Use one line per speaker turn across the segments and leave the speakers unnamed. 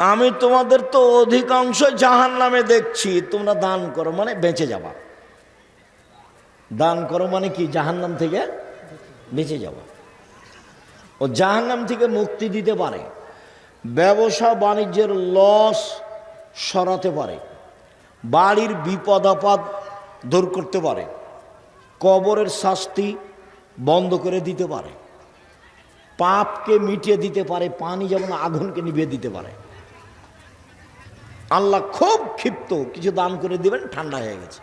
আমি তোমাদের তো অধিকাংশ জাহান্নামে দেখছি, তোমরা দান করো মানে বেঁচে যাবা। দান করো মানে কি? জাহান্নাম থেকে বেঁচে যাওয়া। ও জাহান্নাম থেকে মুক্তি দিতে পারে, ব্যবসা বাণিজ্যের লস সরাতে পারে, বাড়ির বিপদ আপদ দূর করতে পারে, কবরের শাস্তি বন্ধ করে দিতে পারে, পাপকে মিটিয়ে দিতে পারে, পানি যেমন আগুনকে নিভিয়ে দিতে পারে। আল্লাহ খুব ক্ষিপ্ত, কিছু দান করে দিবেন, ঠান্ডা হয়ে গেছে।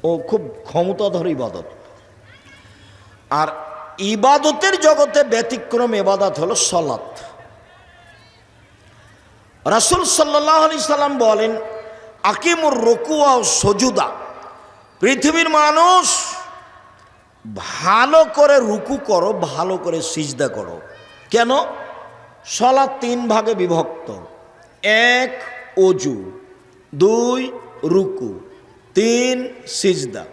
ও খুব ক্ষমতাধর ইবাদত। আর ইবাদতের জগতে ব্যতিক্রম ইবাদত হলো সালাত। রাসূল সাল্লাল্লাহু আলাইহি সাল্লাম বলেন, আকিমুর রুকুআ ও সুজুদা। পৃথিবীর মানুষ ভালো করে রুকু করো, ভালো করে সিজদা করো। কেন? সালাত তিন ভাগে বিভক্ত। এক ওযু, দুই রুকু, তিন সিজদা।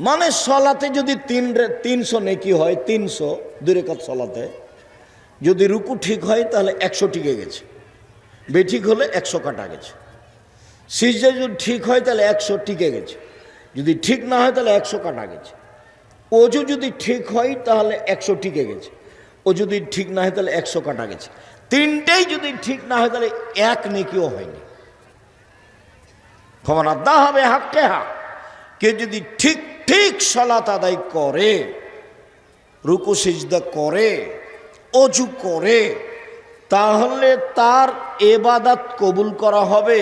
মানে সালাতে যদি 300 নেকি হয়, 300 দুই রাকাত সালাতে, যদি রুকু ঠিক হয় তাহলে 100 টিকে গেছে, বেঠিক হলে 100 কাটা গেছে। সিজদা যদি ঠিক হয় তাহলে 100 টিকে গেছে, যদি ঠিক না হয় তাহলে 100 কাটা গেছে। ওযু যদি ঠিক হয় তাহলে 100 টিকে গেছে, ও যদি ঠিক না হয় তাহলে 100 কাটা গেছে। তিনটেই যদি ঠিক না হয় তাহলে এক নেকিও হয়নি। ক্ষমা আদা হবে হাক্কে হাক। কেউ যদি ঠিক ঠিক সালাত আদায় করে, রুকু সিজদা করে, ওযু করে, তাহলে তার ইবাদত কবুল করা হবে,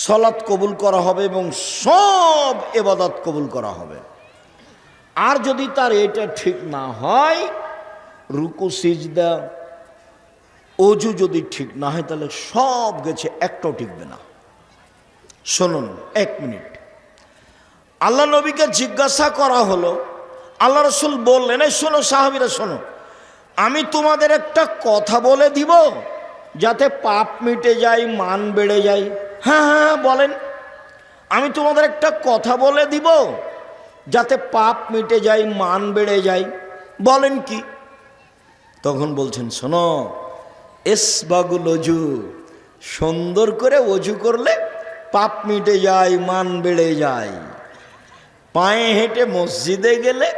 সালাত কবুল করা হবে এবং সব ইবাদত কবুল করা হবে। আর যদি তার এটা ঠিক না হয়, রুকু সিজদা ওযু যদি ঠিক না হয় তাহলে সব গেছে, একটাও টিকবে না। শুনুন 1 মিনিট। আল্লাহ নবীকে জিজ্ঞাসা করা হলো, আল্লাহ রাসূল বললেন, এই শোনো সাহাবীরা শোনো, আমি তোমাদের একটা কথা বলে দিব যাতে পাপ মিটে যায়, মান বেড়ে যায়। হ্যাঁ হ্যাঁ বলেন। আমি তোমাদের একটা কথা বলে দিব যাতে পাপ মিটে যায়, মান বেড়ে যায়। বলেন কি? তখন বলছেন, শোনো, ইসবাগুল ওযু, সুন্দর করে ওযু করলে পাপ মিটে যায়, মান বেড়ে যায়। পায়ে হেঁটে মসজিদে গেলে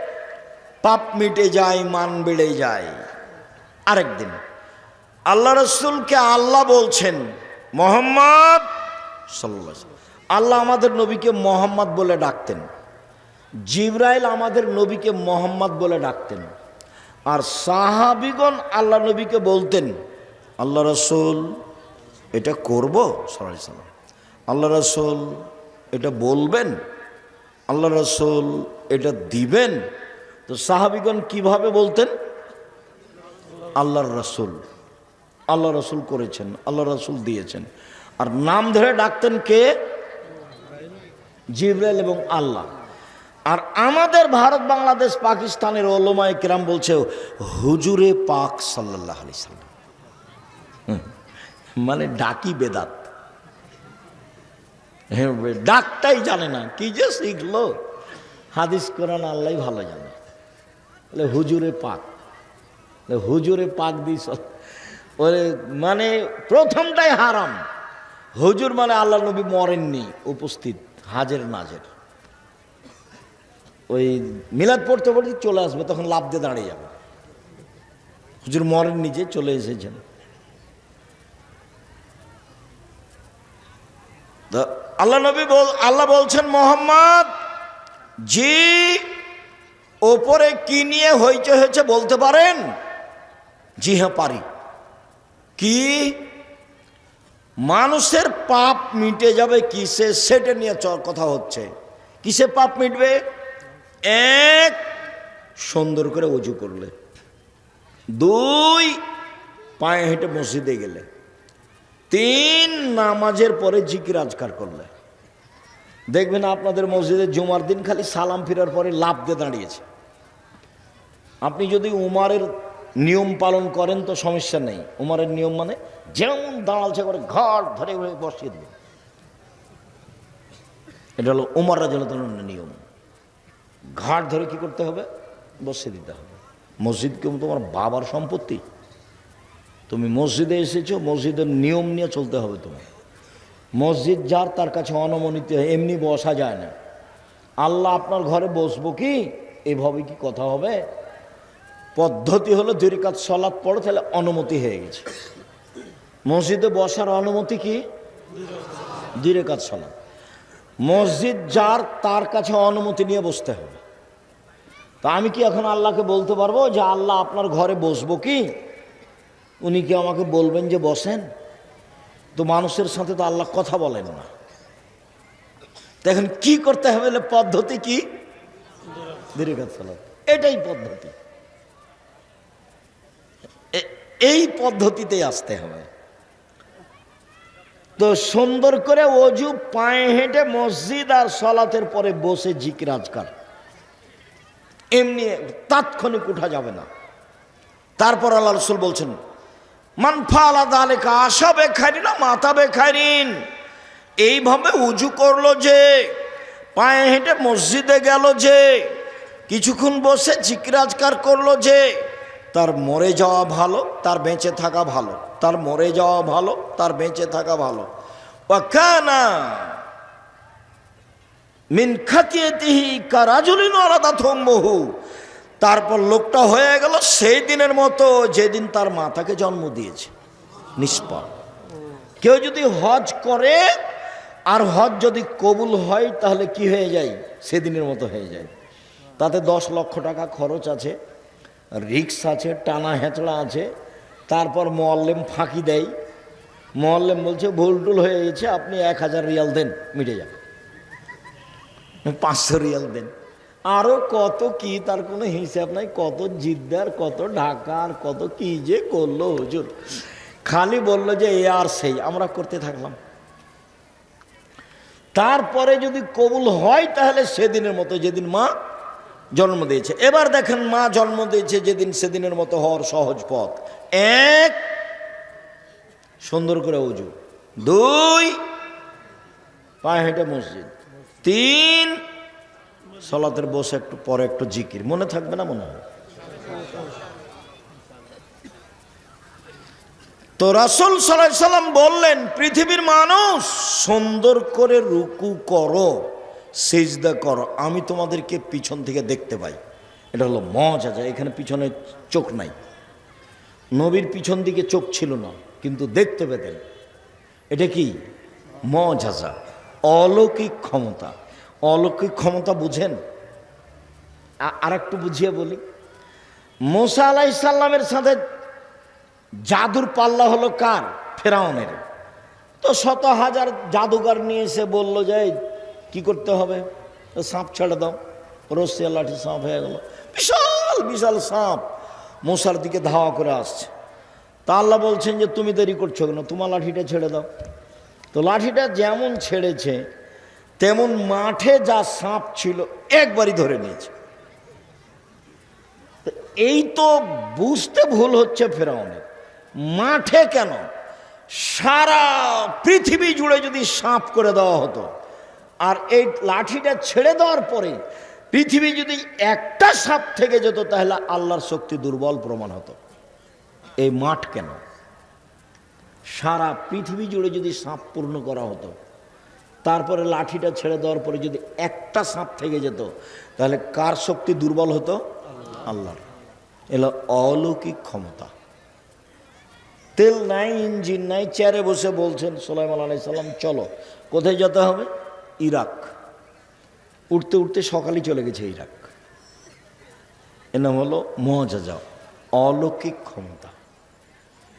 পাপ মিটে যায়, মান বেড়ে যায়। আরেকদিন আল্লাহ রাসূলকে আল্লাহ বলছেন, মুহাম্মদ সাল্লাল্লাহু আলাইহি ওয়াসাল্লাম। আল্লাহ আমাদের নবীকে মুহাম্মদ বলে ডাকতেন, জিবরাইল আমাদের নবীকে মুহাম্মদ বলে ডাকতেন। আর সাহাবীগণ আল্লাহ নবীকে বলতেন, আল্লাহ রাসূল এটা করব সাল্লাল্লাহু আলাইহি ওয়াসাল্লাম, আল্লাহ রাসূল এটা বলবেন, আল্লাহ রাসূল এটা দিবেন। তো সাহাবীগণ কিভাবে বলতেন? আল্লাহর রাসূল, আল্লাহ রাসূল করেছেন, আল্লাহ রাসূল দিয়েছেন। আর নাম ধরে ডাকতেন কে? জিবরাইল এবং আল্লাহ। আর আমাদের ভারত, বাংলাদেশ, পাকিস্তানের উলামায়ে কিরাম বলছে হুজুরে পাক সাল্লাল্লাহু আলাইহি সাল্লাম। মানে ডাকি বেদাত, ডাকটাই জানে না, কি যে শিখলো। হাদিস কোরআন আল্লাহই ভালো জানে। হুজুরে পাক, হুজুরে পাক দিস, ওরে মানে প্রথমটাই হারাম। হুজুর মানে আল্লাহ নবী মরেননি, উপস্থিত, হাজের নাজের। ওই মিলাদ পড়তে পড়তে চলে আসবে, তখন লাফ দিয়ে দাঁড়িয়ে যাবে। হুজুর মরেননি, যে চলে এসেছেন। আল্লাহ নবী আল্লাহ বলছেন, মুহাম্মদ জি, ওপরে কি নিয়ে হইচই হয়েছে বলতে পারেন? জি হ্যাঁ পারি। কি? মানুষের পাপ মিটে যাবে কিসে, সেটা নিয়ে কথা হচ্ছে। কিসে পাপ মিটবে? এক, সুন্দর করে ওযু করলে। দুই, পায়ে হেঁটে মসজিদে গেলে। তিন, নামাজের পরে জিকির আজকার করলে। দেখবেন আপনাদের মসজিদে জুমার দিন খালি সালাম ফিরার পরে লাফ দিয়ে দাঁড়িয়েছে। আপনি যদি উমারের নিয়ম পালন করেন তো সমস্যা নেই। উমারের নিয়ম মানে যেমন দাঁড়ালছে করে ঘর ধরে বসিয়ে দেবে, এটা হলো উমর রাদিয়াল্লাহু আনহুর নিয়ম। ঘাট ধরে কি করতে হবে? বসিয়ে দিতে হবে। মসজিদ কেউ তোমার বাবার সম্পত্তি? তুমি মসজিদে এসেছো, মসজিদের নিয়ম নিয়ে চলতে হবে তোমার। মসজিদ যার, তার কাছে অনুমতি, এমনি বসা যায় না। আল্লাহ আপনার ঘরে বসবো কি, এভাবে কি কথা হবে? পদ্ধতি হলো 2 রাকাত সালাত পড়ো, তাহলে অনুমতি হয়ে গেছে। মসজিদে বসার অনুমতি কি? 2 রাকাত সালাত। মসজিদ যার, তার কাছে অনুমতি নিয়ে বসতে হবে। তা আমি কি এখন আল্লাহকে বলতে পারবো যে আল্লাহ আপনার ঘরে বসবো কি? উনি কি আমাকে বলবেন যে বসেন? তো মানুষের সাথে তো আল্লাহ কথা বলেন না। এখন কি করতে হবে? পদ্ধতি কি? 2 রাকাত সালাত, এটাই পদ্ধতি। এই পদ্ধতিতেই আসতে হবে। তো সুন্দর করে অজু, পায়ে হেঁটে মসজিদ আর সালাতের পরে বসে জিকির আজকার, এমনি তাৎক্ষণিক উঠা যাবে না। তারপর আল্লাহ রাসূল বলছেন, মান ফাআলা যালিকা আশা বেখাইরিন মাতা বেখাইরিন। এইভাবে উজু করলো যে, পায়ে হেঁটে মসজিদে গেল যে, কিছুক্ষণ বসে জিকির আজকার করলো যে, তার মরে যাওয়া ভালো, তার বেঁচে থাকা ভালো। তার মরে যাওয়া ভালো, তার বেঁচে থাকা ভালো। ওয়া কানা মিন খাতিয়াতিহি কারাজুলিন ওয়ালাদাত উম্মুহু। তারপর লোকটা হয়ে গেল সেই দিনের মতো যেদিন তার মাতাকে জন্ম দিয়েছে, নিষ্পাপ। কেউ যদি হজ করে আর হজ যদি কবুল হয়, তাহলে কি হয়ে যায়? সেদিনের মতো হয়ে যায়। তাতে 10 লক্ষ টাকা খরচ আছে, রিক্স আছে, টানা হেঁচড়া আছে। তারপর মোয়াল্লেম ফাঁকি দেয়। মোয়াল্লেম বলছে ভুল টুল হয়ে গেছে, আপনি 1000 রিয়াল দেন, মিটে যাবে। 500 রিয়াল দেন, আরও কত কি, তার কোনো হিসাব নাই। কত জিদ্দার, কত ঢাকার, কত কি যে করলো হুজুর। খালি বললো যে এ আর সেই, আমরা করতে থাকলাম। তারপরে যদি কবুল হয়, তাহলে সেদিনের মতো যেদিন মা জন্ম দিয়েছে। এবার দেখেন, মা জন্ম দিয়েছে যেদিন, সেদিনের মতো হওয়ার সহজ পথ: 1, সুন্দর করে উজু; 2, পায়ে হেঁটে মসজিদ; 3, সালাতের বসে একটু পরে একটু জিকির। মনে থাকবে না মনে হয়? তো রাসূল সাল্লাল্লাহু আলাইহি সাল্লাম বললেন, পৃথিবীর মানুষ, সুন্দর করে রুকু করো, সিজদা করো, আমি তোমাদেরকে পিছন থেকে দেখতে পাই। এটা হলো মুআজিজা। এখানে পিছনে চোখ নাই, নবীর পিছন দিকে চোখ ছিল না, কিন্তু দেখতে পেতেন। এটা কি? মুআজিজা, অলৌকিক ক্ষমতা। অলৌকিক ক্ষমতা বুঝেন? আর একটু বুঝিয়ে বলি। মুসা আলাইহিস সালামের সাথে জাদুর পাল্লা হলো কার? ফেরাউনের। তো 100,000 জাদুঘর নিয়ে এসে বললো যে কি করতে হবে? সাপ ছেড়ে দাও। রশ্মি লাঠি সাপ হয়ে গেল, বিশাল বিশাল সাপ মুসার দিকে ধাওয়া করে আসছে। তা আল্লাহ বলছেন যে তুমি দেরি করছো কেন, তোমার লাঠিটা ছেড়ে দাও। তো লাঠিটা যেমন ছেড়েছে, তেমন মাঠে যা সাপ ছিল একবারই ধরে নিয়েছে। এই তো বুঝতে ভুল হচ্ছে ফেরাউনের। মাঠে কেন, সারা পৃথিবী জুড়ে যদি সাপ করে দেওয়া হতো, আর এই লাঠিটা ছেড়ে দেওয়ার পরে পৃথিবী যদি একটা সাপ থেকে যেত, তাহলে আল্লাহর শক্তি দুর্বল প্রমাণ হতো। এই মাঠ কেন, সারা পৃথিবী জুড়ে যদি সাপ পূর্ণ করা হতো, তারপরে লাঠিটা ছেড়ে দেওয়ার পরে যদি একটা সাপ থেকে যেত, তাহলে কার শক্তি দুর্বল হতো? আল্লাহর। এলো অলৌকিক ক্ষমতা। তেল নাই, ইঞ্জিন নাই, চেয়ারে বসে বলছেন সুলাইমান আলাইহিস সালাম, চলো। কোথায় যেতে হবে? ইরাক। উঠতে উঠতে সকালে চলে গেছে ইরাক। এর নাম হলো মুআজিজা, অলৌকিক ক্ষমতা।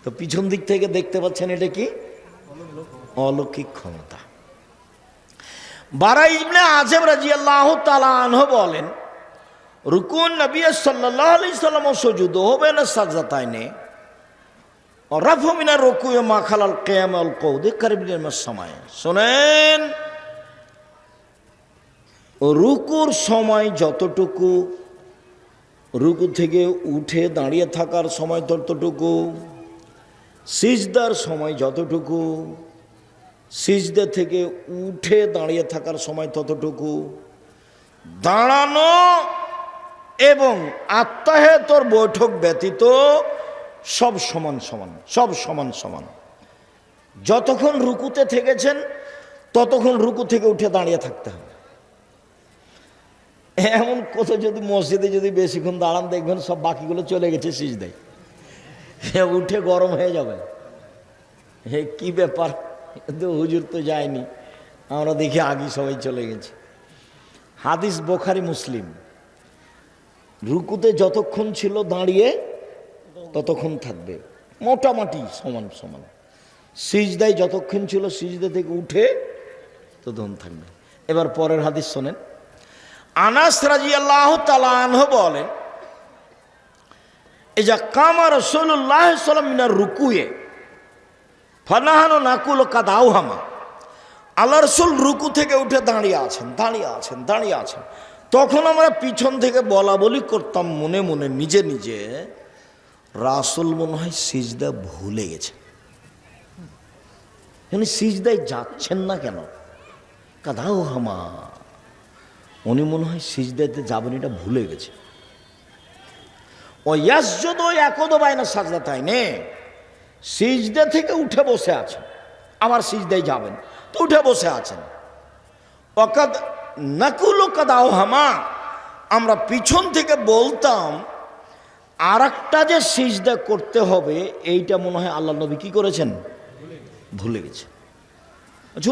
তো পিছন দিক থেকে দেখতে পাচ্ছেন, এটা কি? অলৌকিক ক্ষমতা। বারা ইবনে আযিব রাদিয়াল্লাহু তাআলা আনহু বলেন, রুকুন নবী সাল্লাল্লাহু আলাইহি সাল্লাম ও সুজুদুহু বাইনা সাজদাতাইনে ওয়া রাফু মিনার রুকু মা খালাল কিয়াম ওয়াল কউদ কারিবিন মিনাস সামাই। শুনেন, রুকুর সময় যতটুকু, রুকু থেকে উঠে দাঁড়িয়ে থাকার সময় ততটুকু, সিজদার সময় যতটুকু, সিজদা থেকে উঠে দাঁড়িয়ে থাকার সময় ততটুকু, দাঁড়ানো এবং আত্মাহেতর বৈঠক ব্যতীত সব সমান সমান, সব সমান সমান। যতক্ষণ রুকুতে থেকেছেন ততক্ষণ রুকু থেকে উঠে দাঁড়িয়ে থাকতে হবে। এমন কত যদি মসজিদে যদি বেশিক্ষণ দাঁড়ান দেখবেন সব বাকিগুলো চলে গেছে সিজদায়, উঠে গরম হয়ে যাবে। হে কি ব্যাপার, কিন্তু হুজুর তো যায়নি, আমরা দেখি আগে সবাই চলে গেছে। হাদিস বুখারী মুসলিম। রুকুতে যতক্ষণ ছিল দাঁড়িয়ে ততক্ষণ থাকবে, মোটামুটি সমান সমান। সিজদায় যতক্ষণ ছিল সিজদা থেকে উঠে ততক্ষণ থাকবে। এবার পরের হাদিস শোনেন। আনাস রাদিয়াল্লাহু তাআলা আনহু বলেন, ইজা কামা রাসূলুল্লাহ সাল্লাল্লাহু আলাইহি ওয়াসাল্লাম মিনার রুকুয়ে ফানাহানু নাকুল কাদাউহামা। আল্লাহ রাসূল রুকু থেকে উঠে দাঁড়িয়ে আছেন, দাঁড়িয়ে আছেন, দাঁড়িয়ে আছেন। তখন আমরা পিছন থেকে বলা বলি করতাম মনে মনে নিজে নিজে, রাসূল মনে হয় সিজদা ভুলে গেছেন, সিজদায় যাচ্ছেন না কেন? কাদাউহামা, উনি মনে হয় সিজদাতে যাবেন এটা ভুলে গেছে। ও ইয়াসজুদু ইয়াকুদু বাইনা সাজদাতাইনে, সিজদা থেকে উঠে বসে আছেন, আবার সিজদায় যাবেন তো উঠে বসে আছেন। ওয়াকাদ নাকুলু কাদাউহামা, আমরা পিছন থেকে বলতাম আর একটা যে সিজদা করতে হবে এইটা মনে হয় আল্লাহ নবী কি করেছেন, ভুলে গেছে।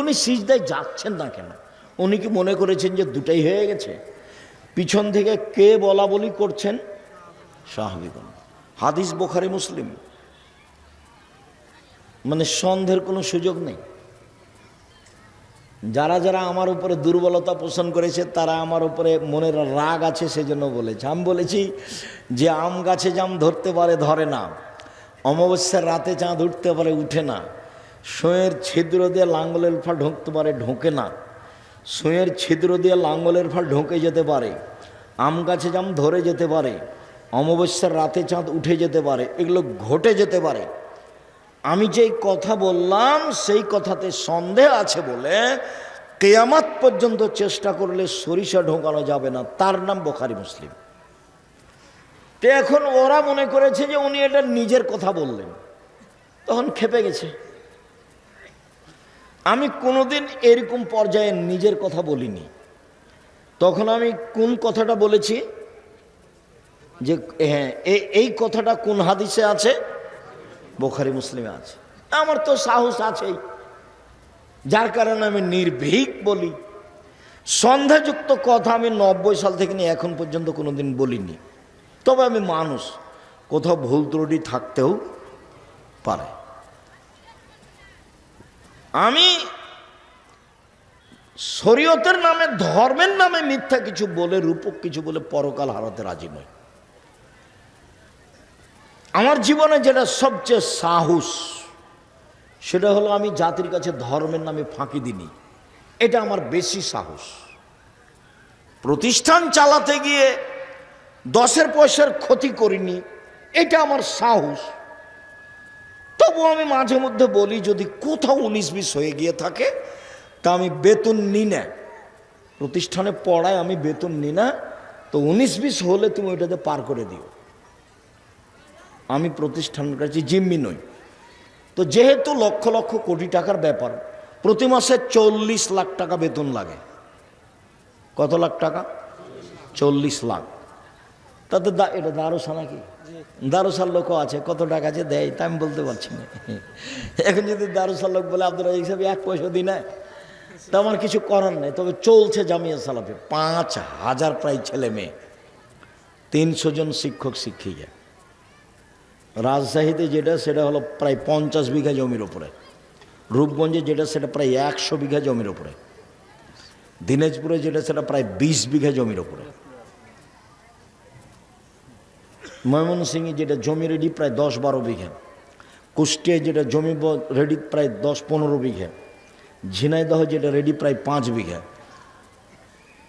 উনি সিজদায় যাচ্ছেন না কেন? উনি কি মনে করেছেন যে দুটাই হয়ে গেছে? পিছন থেকে কে বলা বলি করছেন? সাহাবীগণ। হাদিস বুখারী মুসলিম, মানে সন্দেহের কোনো সুযোগ নেই। যারা যারা আমার উপরে দুর্বলতা পোষণ করেছে তারা আমার উপরে মনের রাগ আছে সেজন্য বলেছে। আমি বলেছি যে আম গাছে জাম ধরতে পারে ধরে না, অমাবস্যার রাতে চাঁদ উঠতে পারে উঠে না, সুঁয়ের ছিদ্র দিয়ে লাঙ্গলের ফাল ঢুকতে পারে ঢোকে না, সুঁয়ের ছিদ্র দিয়ে লাঙ্গলের ফাল ঢোকে যেতে পারে, আম গাছে জাম ধরে যেতে পারে, অমাবস্যার রাতে চাঁদ উঠে যেতে পারে, এগুলো ঘটে যেতে পারে। আমি যেই কথা বললাম সেই কথাতে সন্দেহ আছে বলে কিয়ামত পর্যন্ত চেষ্টা করলে সরিষা ঢোকানো যাবে না, তার নাম বুখারী মুসলিম। তো এখন ওরা মনে করেছে যে উনি এটা নিজের কথা বললেন, তখন খেপে গেছে। আমি কোনোদিন এরকম পর্যায়ে নিজের কথা বলিনি। তখন আমি কোন কথাটা বলেছি যে হ্যাঁ এই কথাটা কোন হাদিসে আছে? বুখারী মুসলিমে আছে। আমার তো সাহস আছেই, যার কারণে আমি নির্ভীক বলি। সন্দেহযুক্ত কথা আমি 90 সাল থেকে নিয়ে এখন পর্যন্ত কোনোদিন বলিনি। তবে আমি মানুষ, কোথাও ভুল ত্রুটি থাকতেও পারে। আমি শরীয়তের নামে ধর্মের নামে মিথ্যা কিছু বলে রূপক কিছু বলে পরকাল হারাতে রাজি নই। আমার জীবনে যেটা সবচেয়ে সাহস সেটা হলো আমি জাতির কাছে ধর্মের নামে ফাঁকি দিইনি, এটা আমার বেশি সাহস। প্রতিষ্ঠান চালাতে গিয়ে 10 পয়সার ক্ষতি করিনি, এটা আমার সাহস। তবু আমি মাঝে মধ্যে বলি যদি কোথাও 19-20 হয়ে গিয়ে থাকে তা আমি বেতন নিই না, প্রতিষ্ঠানে পড়ায় আমি বেতন নিই না, তো 19-20 হলে তুমি ওইটাতে পার করে দিও। আমি প্রতিষ্ঠানের কাছে জিম্মি নই। তো যেহেতু লক্ষ লক্ষ কোটি টাকার ব্যাপার, প্রতি মাসে 40 লাখ টাকা বেতন লাগে। কত লাখ টাকা? 40 লাখ। তাতে এটা দারোসা নাকি? দারোসার লোকও আছে, কত টাকা যে দেয় তা আমি বলতে পারছি না। এখন যদি দারোসার লোক বলে আব্দুল রাজ্জাক সাহেব 1 পয়সা দিই না, তা আমার কিছু করার নেই। তবে চলছে জামিয়া সালাফে 5000 প্রায় ছেলে মেয়ে, 300 জন শিক্ষক শিক্ষিকা। রাজশাহীতে যেটা সেটা হলো প্রায় 50 বিঘা জমির ওপরে, রূপগঞ্জে যেটা সেটা প্রায় 100 বিঘা জমির ওপরে, দিনাজপুরে যেটা সেটা প্রায় 20 বিঘা জমির ওপরে, ময়মনসিংহে যেটা জমি রেডি প্রায় 10-12 বিঘা, কুষ্টিয়ায় যেটা জমি রেডি প্রায় 10-15 বিঘা, ঝিনাইদহ যেটা রেডি প্রায় 5 বিঘা,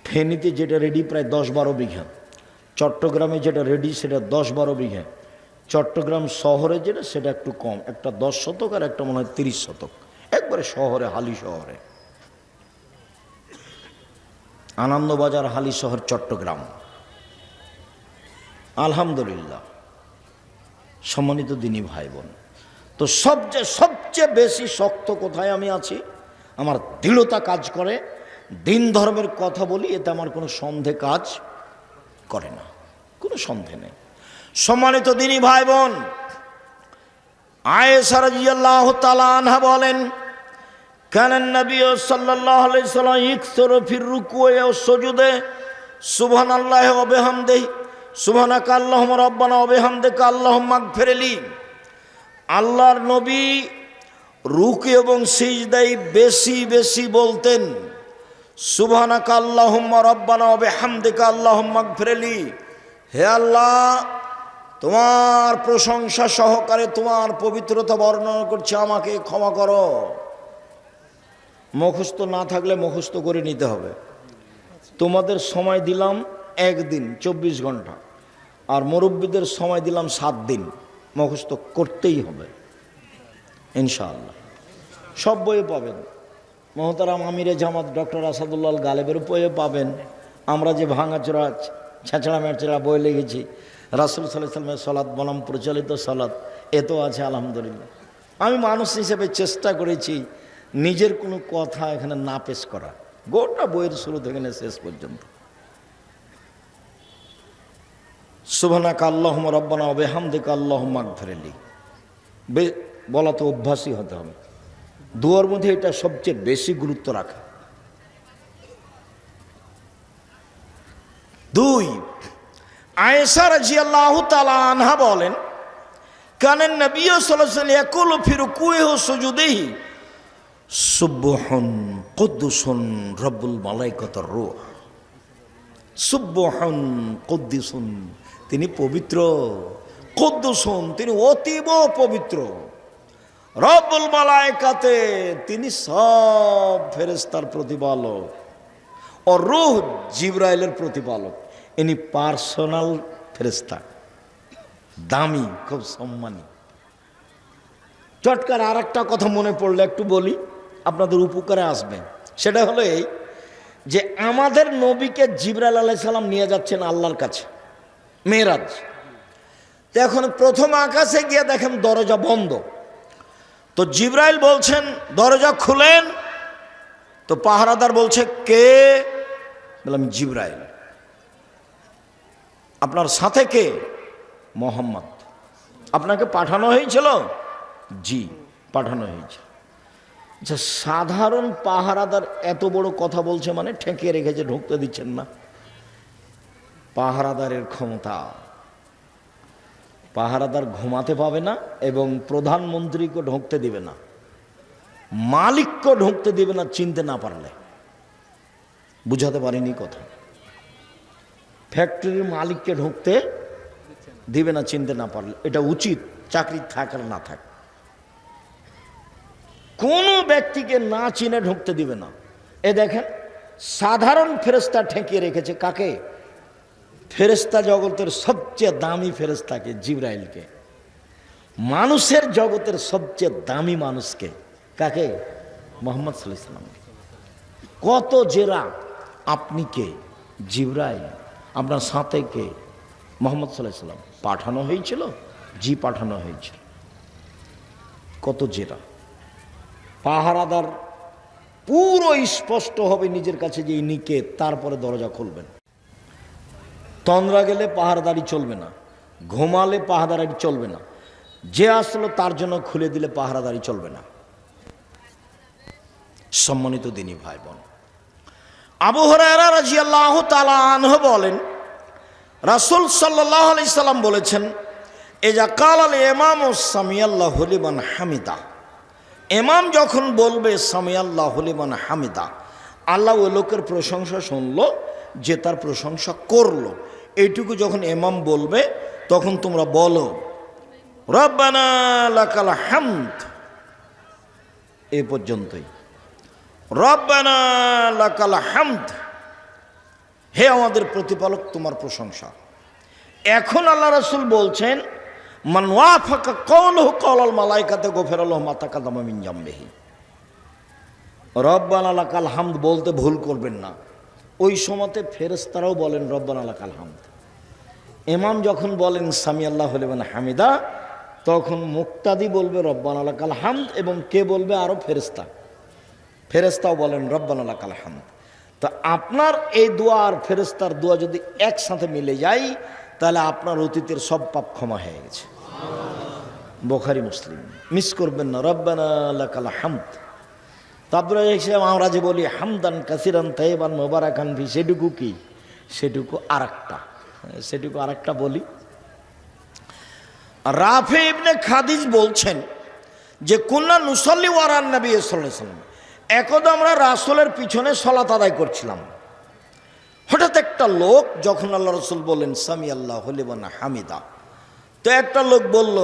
ফেনীতে যেটা রেডি প্রায় 10-12 বিঘা, চট্টগ্রামে যেটা রেডি সেটা 10-12 বিঘা, চট্টগ্রাম শহরে যেটা সেটা একটু কম, একটা 10 শতক আর একটা মনে হয় 30 শতক, একবারে শহরে, হালি শহরে, আনন্দবাজার হালি শহর চট্টগ্রাম। আলহামদুলিল্লাহ সম্মানিত দিনী ভাই বোন, তো সবচেয়ে বেশি শক্ত কোথায় আমি আছি? আমার দৃঢ়তা কাজ করে, দিন ধর্মের কথা বলি, এতে আমার কোনো সন্দেহ কাজ করে না, কোনো সন্দেহ নেই। সম্মানিত দিনী ভাই বোন, আয়েশা রাদিয়াল্লাহু তাআলা আনহা বলেন, কানান নবী সাল্লাল্লাহু আলাইহি সাল্লাম ইকসুরু ফির রুকু'i ওয়াস সুজুদে সুবহানাল্লাহি ওয়া বিহামদিহি সুবহানাকা আল্লাহুম্মা রাব্বানা ওয়া বিহামদিকা আল্লাহুম্মা ইগফিরলি। আল্লাহর নবী রুকু এবং সিজদায় বেশি বেশি বলতেন সুবহানাকা আল্লাহুম্মা রাব্বানা ওয়া বিহামদিকা আল্লাহুম্মা ইগফিরলি। হে আল্লাহ, তোমার প্রশংসা সহকারে তোমার পবিত্রতা বর্ণনা করছি, আমাকে ক্ষমা করো। মুখস্থ না থাকলে মুখস্থ করে নিতে হবে। তোমাদের সময় দিলাম একদিন 24 ঘন্টা, আর মুরব্বীদের সময় দিলাম 7 দিন। মুখস্থ করতেই হবে ইনশাআল্লাহ। সব বইয়ে পাবেন। মহতারাম আমিরে জামাত ডক্টর আসাদুল্লাহ গালেবের বইয়ে পাবেন। আমরা যে ভাঙাচোরা ছেঁচড়া মেচড়া বই লিখেছি, রাসূল সাল্লাল্লাহু আলাইহি ওয়াসাল্লামের সালাত বনাম প্রচলিত সালাত, এতো আছে আলহামদুলিল্লাহ। আমি মানুষ হিসেবে চেষ্টা করেছি নিজের কোনো কথা এখানে না পেশ করা, গোটা বইয়ের শুরু থেকে শেষ পর্যন্ত। সুবহানাকা আল্লাহুম্মা রাব্বানা ওয়া বিহামদিকা আল্লাহুম্মা ইগফিরলি বলা তো অভ্যাসই হতে হবে। দুয়ার মধ্যে এটা সবচেয়ে বেশি গুরুত্ব রাখে। 2, আয়েশা রাদিয়াল্লাহু তাআলা আনহা বলেন, কানান নবী সাল্লাল্লাহু আলাইহি ওয়াসাল্লাম ইয়াকুলু ফি রুকুইহি ওয়া সুজুদিহি সুবহান কুদ্দুসুন রব্বুল মালাইকাতুর রূহ। সুবহান কুদ্দুসুন, তিনি পবিত্র, কুদ্দুসুন, তিনি অতীব পবিত্র, রব্বুল মালাইকাতে, তিনি সব ফেরেশতার প্রতিপালক, ও রূহ জিবরাইলের প্রতিপালক। ইনি পার্সোনাল ফেরেশতা, দামি, খুব সম্মানী। চটকার আর একটা কথা মনে পড়লে একটু বলি, আপনাদের উপকারে আসবে। সেটা হলো এই যে আমাদের নবীকে জিবরাইল আলাইহিস সালাম নিয়ে যাচ্ছেন আল্লাহর কাছে মেরাজ। তো এখন প্রথম আকাশে গিয়ে দেখেন দরজা বন্ধ। তো জিবরাইল বলছেন দরজা খুলেন। তো পাহারাদার বলছে কে? বললাম জিবরাইল। আপনার সাথে কে? মোহাম্মদ। আপনাকে পাঠানো হয়েছিল? জি, পাঠানো হয়েছে। আচ্ছা, সাধারণ পাহারাদার এত বড় কথা বলছে মানে ঠেকিয়ে রেখেছে, ঢুকতে দিচ্ছেন না। পাহারাদারের ক্ষমতা, পাহারাদার ঘুমাতে পাবে না এবং প্রধানমন্ত্রীকে ঢুকতে দিবে না, মালিককে ঢুকতে দিবে না চিনতে না পারলে। বুঝাতে পারিনি কথা? ফ্যাক্টরির মালিককে ঢুকতে দিবে না চিনতে না পারলে। এটা উচিত, চাকরি থাক আর না থাক। কোনো ব্যক্তিকে না চিনে ঢুকতে দিবে না। এ দেখেন, সাধারণ ফেরেশতা ঠেকিয়ে রেখেছে কাকে? ফেরেশতা জগতের সবচেয়ে দামি ফেরেশতাকে, জিবরাইলকে। মানুষের জগতের সবচেয়ে দামি মানুষকে কাকে? মুহাম্মদ সাল্লাল্লাহু আলাইহি ওয়াসাল্লামকে। কত জেরা! আপনি কে? জিবরাইল। আপনার সাথে কে? মুহাম্মদ সাল্লাল্লাহু আলাইহি ওয়াসাল্লাম। পাঠানো হয়েছিল? জি, পাঠানো হয়েছিল। কত জেরা! পাহারাদার পুরো স্পষ্ট হবে নিজের কাছে যে ইনি কে, তারপরে দরজা খুলবেন। তন্দ্রা গেলে পাহারাদারি চলবে না, ঘুমালে পাহারাদারি চলবে না, যে আসলো তার জন্য খুলে দিলে পাহারাদারি চলবে না। সম্মানিত দিনী ভাই বোন, আবু হুরায়রা রাদিয়াল্লাহু তাআলা আনহু বলেন, রাসূল সাল্লাল্লাহু আলাইহি সাল্লাম বলেছেন, ইজা কালাল ইমামু সামিআল্লাহু লিমান হামিদা। ইমাম যখন বলবে সামিআল্লাহু লিমান হামিদা, আল্লাহ ওই লোকের প্রশংসা শুনলো যে তার প্রশংসা করলো, এইটুকু যখন ইমাম বলবে তখন তোমরা বলো রব্বানা লাকাল হামদ। এই পর্যন্তই। রব্বানা লাকাল হামদ, হে আমাদের প্রতিপালক তোমার প্রশংসা। এখন আল্লাহ রাসূল বলছেন, মান ওয়াফাকা কওলুহু কওলাল মালাইকাতি গফিরা লাহু মা তাকাদ্দামা মিন জামবিহি। রব্বানা লাকাল হামদ বলতে ভুল করবেন না। ওই সময়তে ফেরেশতারাও বলেন রব্বানা লাকাল হামদ। ইমাম যখন বলেন সামিআল্লাহু লিমান হামিদা, তখন মুক্তাদি বলবে রব্বানা লাকাল হামদ, এবং কে বলবে? আরো ফেরেশতা। ফেরেশতাও বলেন রব্বানা লাকাল হামদ। তো আপনার এই দোয়া আর ফেরেশতার দোয়া যদি একসাথে মিলে যায়, তাহলে আপনার অতীতের সব পাপ ক্ষমা হয়ে গেছে। বুখারী মুসলিম, মিস করবেন না। রব্বানা লাকাল হামদ। তো আব্দুল রাজ্জাক সাহেব, আমরা যে বলি হামদান কাসিরান তাইয়িবান মুবারাকান ফি, সেটুকু কি? সেটুকু আরেকটা বলি। রাফি ইবনে খাদিজ বলছেন যে কুন্না নুসাল্লি ওয়ারান নবী সাল্লাল্লাহু আলাইহি ওয়াসাল্লাম, একদা আমরা রাসূলের পিছনে সালাত আদায় করছিলাম। হঠাৎ একটা লোক, যখন আল্লাহ রাসূল বললেন সামি আল্লাহু লিমান হামিদা, তো একটা লোক বলল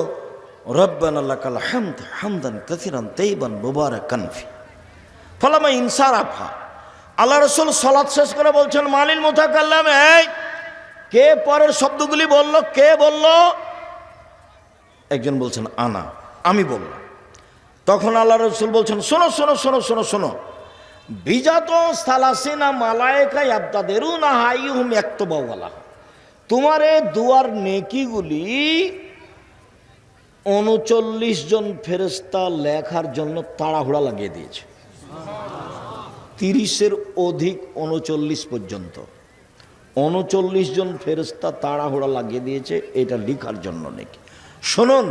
রব্বানা লাকাল হামদ হামদান কাসিরান তাইয়িবান মুবারাকান ফি। ফালামা ইনসারাফা, আল্লাহ রাসূল সালাত শেষ করে বলছেন মালিল মুতাকাল্লাম, এই কে পরের শব্দগুলি বলল? কে বলল? একজন বলছেন আনা, আমি বললাম। তখন আল্লাহ রাসূল বলছেন শোনো শোনো শোনো শোনো শোনো, বিজাত সালাসিনা মালায়েকা ইয়াবতাদিরুনা হাইহুম ইয়াকতুবুনা, তোমার এই দুয়ার নেকিগুলি 39 জন ফেরেশতা লেখার জন্য তাড়াহুড়া লাগিয়ে দিয়েছে। 30-এর অধিক 39 পর্যন্ত 39 জন ফেরেশতা তাড়াহুড়া লাগিয়ে দিয়েছে এটা লেখার জন্য নাকি। শুনুন,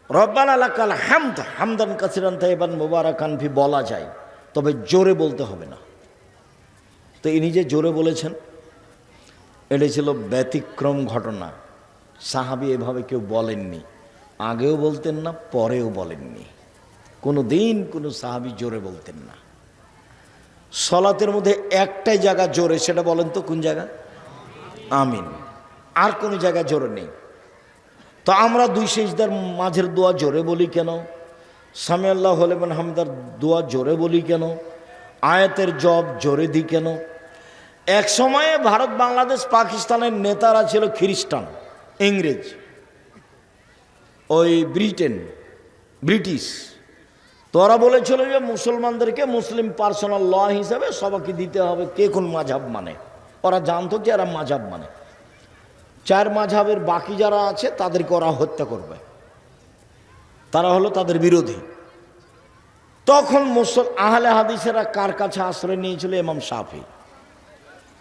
রব্বানা লাকাল হামদ হামদান কাসিরান তাইয়িবান মুবারাকান ফি বলা যায়, তবে জোরে বলতে হবে না। তো ইনি যে জোরে বলেছেন, এটা ছিল ব্যতিক্রম ঘটনা। সাহাবী এভাবে কেউ বলেননি, আগেও বলতেন না, পরেও বলেননি। কোনো দিন কোনো সাহাবী জোরে বলতেন না। সলাতের মধ্যে একটাই জায়গা জোরে, সেটা বলেন তো কোন জায়গা? আমিন। আর কোনো জায়গা জোরে নেই। তো আমরা দুই সিজদার মাঝের দোয়া জোরে বলি কেন? সামি আল্লাহু লিমান হামিদার দোয়া জোরে বলি কেন? আয়াতের জব জোরে দিই কেন? এক সময়ে ভারত, বাংলাদেশ, পাকিস্তানের নেতারা ছিল খ্রিস্টান, ইংরেজ, ওই ব্রিটিশ। তোরা বলেছিল যে মুসলমানদেরকে মুসলিম পার্সোনাল ল হিসাবে সবাইকে দিতে হবে কে কোন মাযহাব মানে। ওরা জানতো যে এরা মাযহাব মানে, 4 মাযহাবের বাকি যারা আছে তাদেরকে ওরা হত্যা করবে, তারা হলো তাদের বিরোধী। তখন আহলে হাদিসেরা কার কাছে আশ্রয় নিয়েছিল? ইমাম শাফি।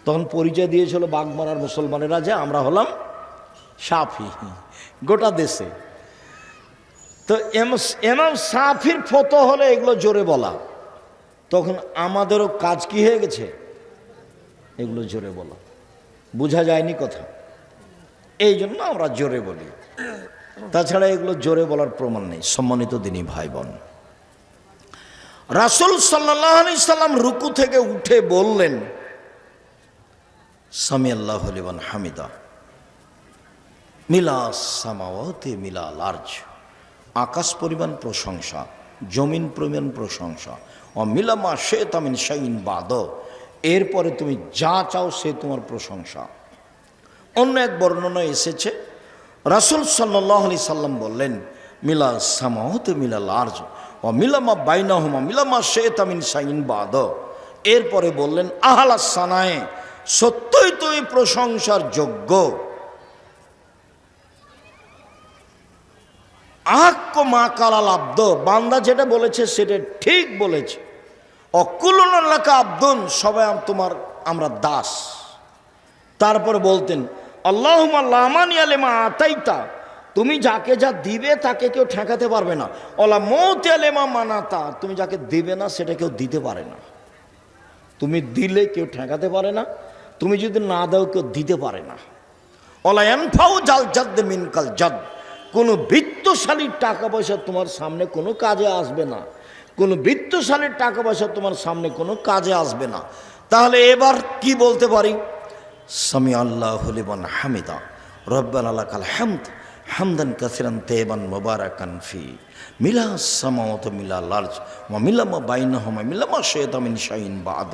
তখন পরিচয় দিয়েছিল বাগমারার মুসলমানেরা যে আমরা হলাম শাফি গোটা দেশে। তো ইমাম শাফির ফতোয়া হলে এগুলো জোরে বলা। তখন আমাদেরও কাজ কি হয়ে গেছে? এগুলো জোরে বলা। বোঝা যায়নি কথা, এই জন্য আমরা জোরে বলি। তাছাড়া এগুলো জোরে বলার প্রমাণ নেই। সম্মানিত দিনী ভাই বোন, রাসূল সাল্লাল্লাহু আলাইহি সাল্লাম রুকু থেকে উঠে বললেন সামি আল্লাহু লিমান হামিদা মিলাস সামাওয়াতি মিলাল আরজ, আকাশ পরিমাণ প্রশংসা, জমিন পরিমাণ প্রশংসা, ও মিলামা শাইতা মিন শাইইন বাদ, এরপরে তুমি যা চাও সে তোমার প্রশংসা। অন্য এক বর্ণনায় এসেছে রাসূল সাল্লাল্লাহু আলাইহি সাল্লাম বললেন মিলা সামাওয়াতি মিলাল আরজ ও মিলামা বাইনাহুমা মিলামা শাইতা মিন শাইইন বাদ, এরপরে বললেন আহলাস সানায়ে, সত্যই তুমি প্রশংসার যোগ্য। আহাক্ক মা কালাল আব্দ, বান্দা যেটা বলেছে সেটা ঠিক বলেছে। অকুলুন লাকা আব্দুন, সবাই তোমার আমরা দাস। তারপরে বলতেন আল্লাহুম্মা লা মানিয়া লিমা আতাইতা, তুমি যাকে যা দিবে তাকে কেউ ঠেকাতে পারবে না। ওয়ালা মুতিয়া লিমা মানাতা, তুমি যাকে দিবে না সেটা কেউ দিতে পারে না। তুমি দিলে কেউ ঠেকাতে পারে না, তুমি যদি না দাও কেউ দিতে পারে না। ওয়ালা ইয়ানফাউ জাল জাদ মিনকাল জাদ, কোনো বৃত্তশালীর টাকা পয়সা তোমার সামনে কোনো কাজে আসবে না। কোনো বৃত্তশালীর টাকা পয়সা তোমার সামনে কোনো কাজে আসবে না। তাহলে এবার কি বলতে পারি? সামি আল্লাহু লিমান হামিদা রব্বানা লাকাল হামদ হামদান কাসিরান তাইয়িবান মুবারাকান ফি মিলাস সামাওয়াতি মিলাল আরজ ওয়া মিলামা বাইনাহুমা মিলামা শাইতা মিন শাইইন বাদ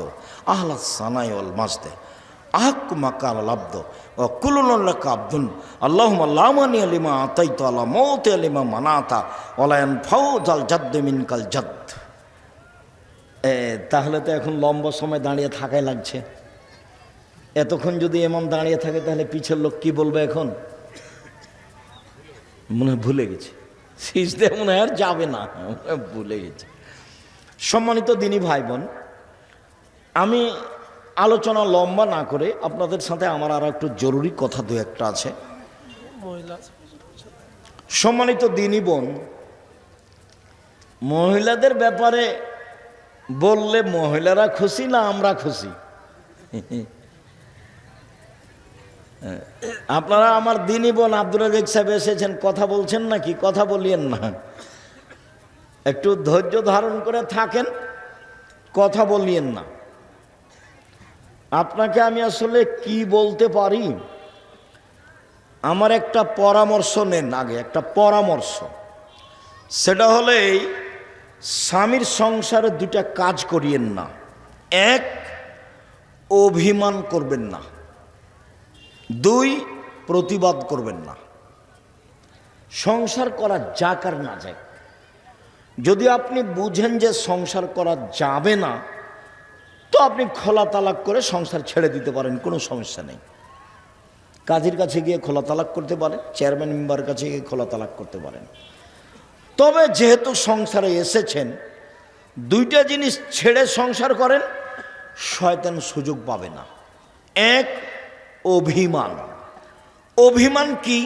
আহলাস সানাই ওয়াল মাজদ আহাক্কু মা কালাল আব্দ ওয়া কুলুন লাকা আব্দুন আল্লাহুম্মা লা মানিয়া লিমা আতাইতা ওয়া লা মুতিয়া লিমা মানাতা ওয়া লা ইয়ানফাউ জাল জাদ মিনকাল জাদ। তাহলে তো এখন লম্বা সময় দাঁড়িয়ে থাকাই লাগছে। এতক্ষণ যদি ইমাম দাঁড়িয়ে থাকে তাহলে পিছের লোক কি বলবে? এখন মনে হয় ভুলে গেছে, সিজদে মনে হয় আর যাবে না, ভুলে গেছে। সম্মানিত দিনী ভাই বোন, আমি আলোচনা লম্বা না করে আপনাদের সাথে আমার আর একটু জরুরি কথা দু একটা আছে। সম্মানিত দিনী বোন, মহিলাদের ব্যাপারে বললে মহিলারা খুশি না আমরা খুশি? আপনারা আমার দিনী বোন আব্দুর রাজ্জাক সাহেব এসেছেন, কথা বলছেন নাকি? কথা বলিয়েন না, একটু ধৈর্য ধারণ করে থাকেন, কথা বলিয়েন না। আপনাকে আমি আসলে কি বলতে পারি, আমার একটা পরামর্শ নেন আগে, একটা পরামর্শ। সেটা হলে এই, স্বামীর সংসারে দুটা কাজ করিয়েন না। এক, অভিমান করবেন না। দুই, প্রতিবাদ করবেন না। সংসার করা যাক আর না যাক, যদি আপনি বুঝেন যে সংসার করা যাবে না, তো আপনি খোলা তালাক করে সংসার ছেড়ে দিতে পারেন, কোনো সমস্যা নেই। কাজীর কাছে গিয়ে খোলা তালাক করতে পারেন, চেয়ারম্যান মেম্বারের কাছে গিয়ে খোলা তালাক করতে পারেন। তবে যেহেতু সংসারে এসেছেন, দুইটা জিনিস ছেড়ে সংসার করেন, শয়তান সুযোগ পাবে না। এক, অভিমান। অভিমান কি?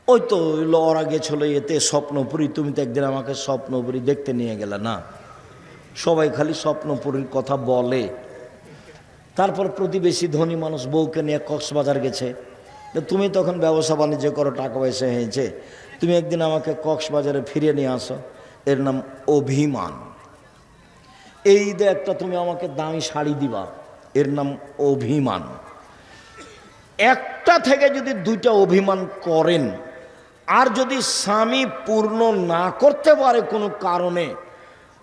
ওই তো ওরা গেছিল এতে স্বপ্নপুরী, তুমি তো একদিন আমাকে স্বপ্নপুরী দেখতে নিয়ে গেলে না। সবাই খালি স্বপ্নপুরীর কথা বলে। তারপর প্রতিবেশী ধনী মানুষ বউকে নিয়ে কক্সবাজার গেছে, তুমি তখন ব্যবসা বাণিজ্য করো, টাকা পয়সা হয়েছে, তুমি একদিন আমাকে কক্সবাজারে ফিরিয়ে নিয়ে আসো, এর নাম অভিমান। এই ঈদে একটা তুমি আমাকে দামি শাড়ি দিবা, এর নাম অভিমান। একটা থেকে যদি দুইটা অভিমান করেন, আর যদি স্বামী পূর্ণ না করতে পারে কোনো কারণে,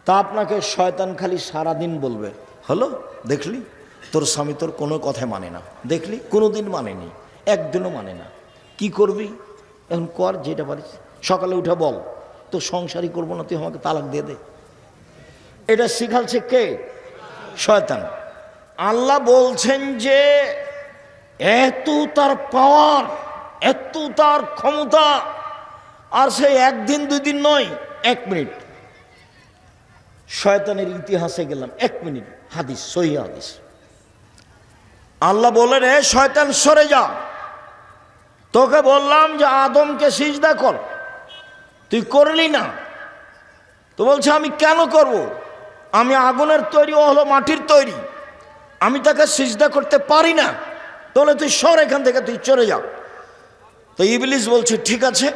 তা আপনাকে শয়তান খালি সারাদিন বলবে, হলো দেখলি তোর স্বামী তোর কোনো কথাই মানে না, দেখলি কোনো দিন মানেনি, একদিনও মানে না, কি করবি এখন কর যেটা পারিস, সকালে উঠে বল তো সংসারই করবো না, তুই আমাকে তালাক দিয়ে দে। এটা শিখালছে কে? শয়তান। আল্লাহ বলছেন যে এত তার পাওয়ার, এত তার ক্ষমতা, আর সে একদিন দুই দিন নয়, 1 মিনিট। শয়তানের ইতিহাসে গেলাম, 1 মিনিট, হাদিস, সহিহ হাদিস। আল্লাহ বলেন, এ শয়তান সরে যা, তোকে বললাম যে আদমকে সিজদা কর, তুই করলি না। তো বলছে আমি কেন করব, আমি আগুনের তৈরি, ও হলো মাটির তৈরি, আমি তাকে সিজদা করতে পারি না, তাহলে তুই সর এখান থেকে, তুই চলে যা। তো ইবলিস বলছে ঠিক আছে,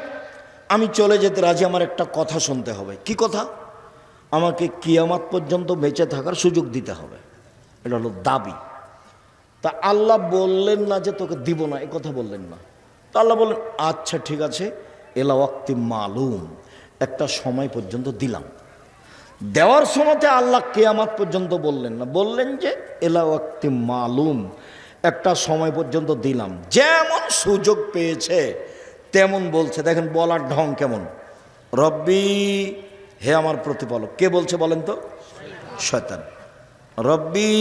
আমি চলে যেতে রাজি, আমার একটা কথা শুনতে হবে। কি কথা? আমাকে কিয়ামত পর্যন্ত বেঁচে থাকার সুযোগ দিতে হবে, এটা হলো দাবি। তা আল্লাহ বললেন না যে তোকে দিব না, এ কথা বললেন না। তা আল্লাহ বললেন আচ্ছা ঠিক আছে, এলা ওয়াক্তি মালুম, একটা সময় পর্যন্ত দিলাম। দেওয়ার সময়তে আল্লাহ কিয়ামত পর্যন্ত বললেন না, বললেন যে এলা ওয়াক্তি মালুম, একটা সময় পর্যন্ত দিলাম। যেমন সুযোগ পেয়েছে তেমন বলছে। দেখেন বলার ঢং কেমন, রব্বি, হে আমার প্রতিপালক। কে বলছে বলেন তো? শয়তান। রব্বি,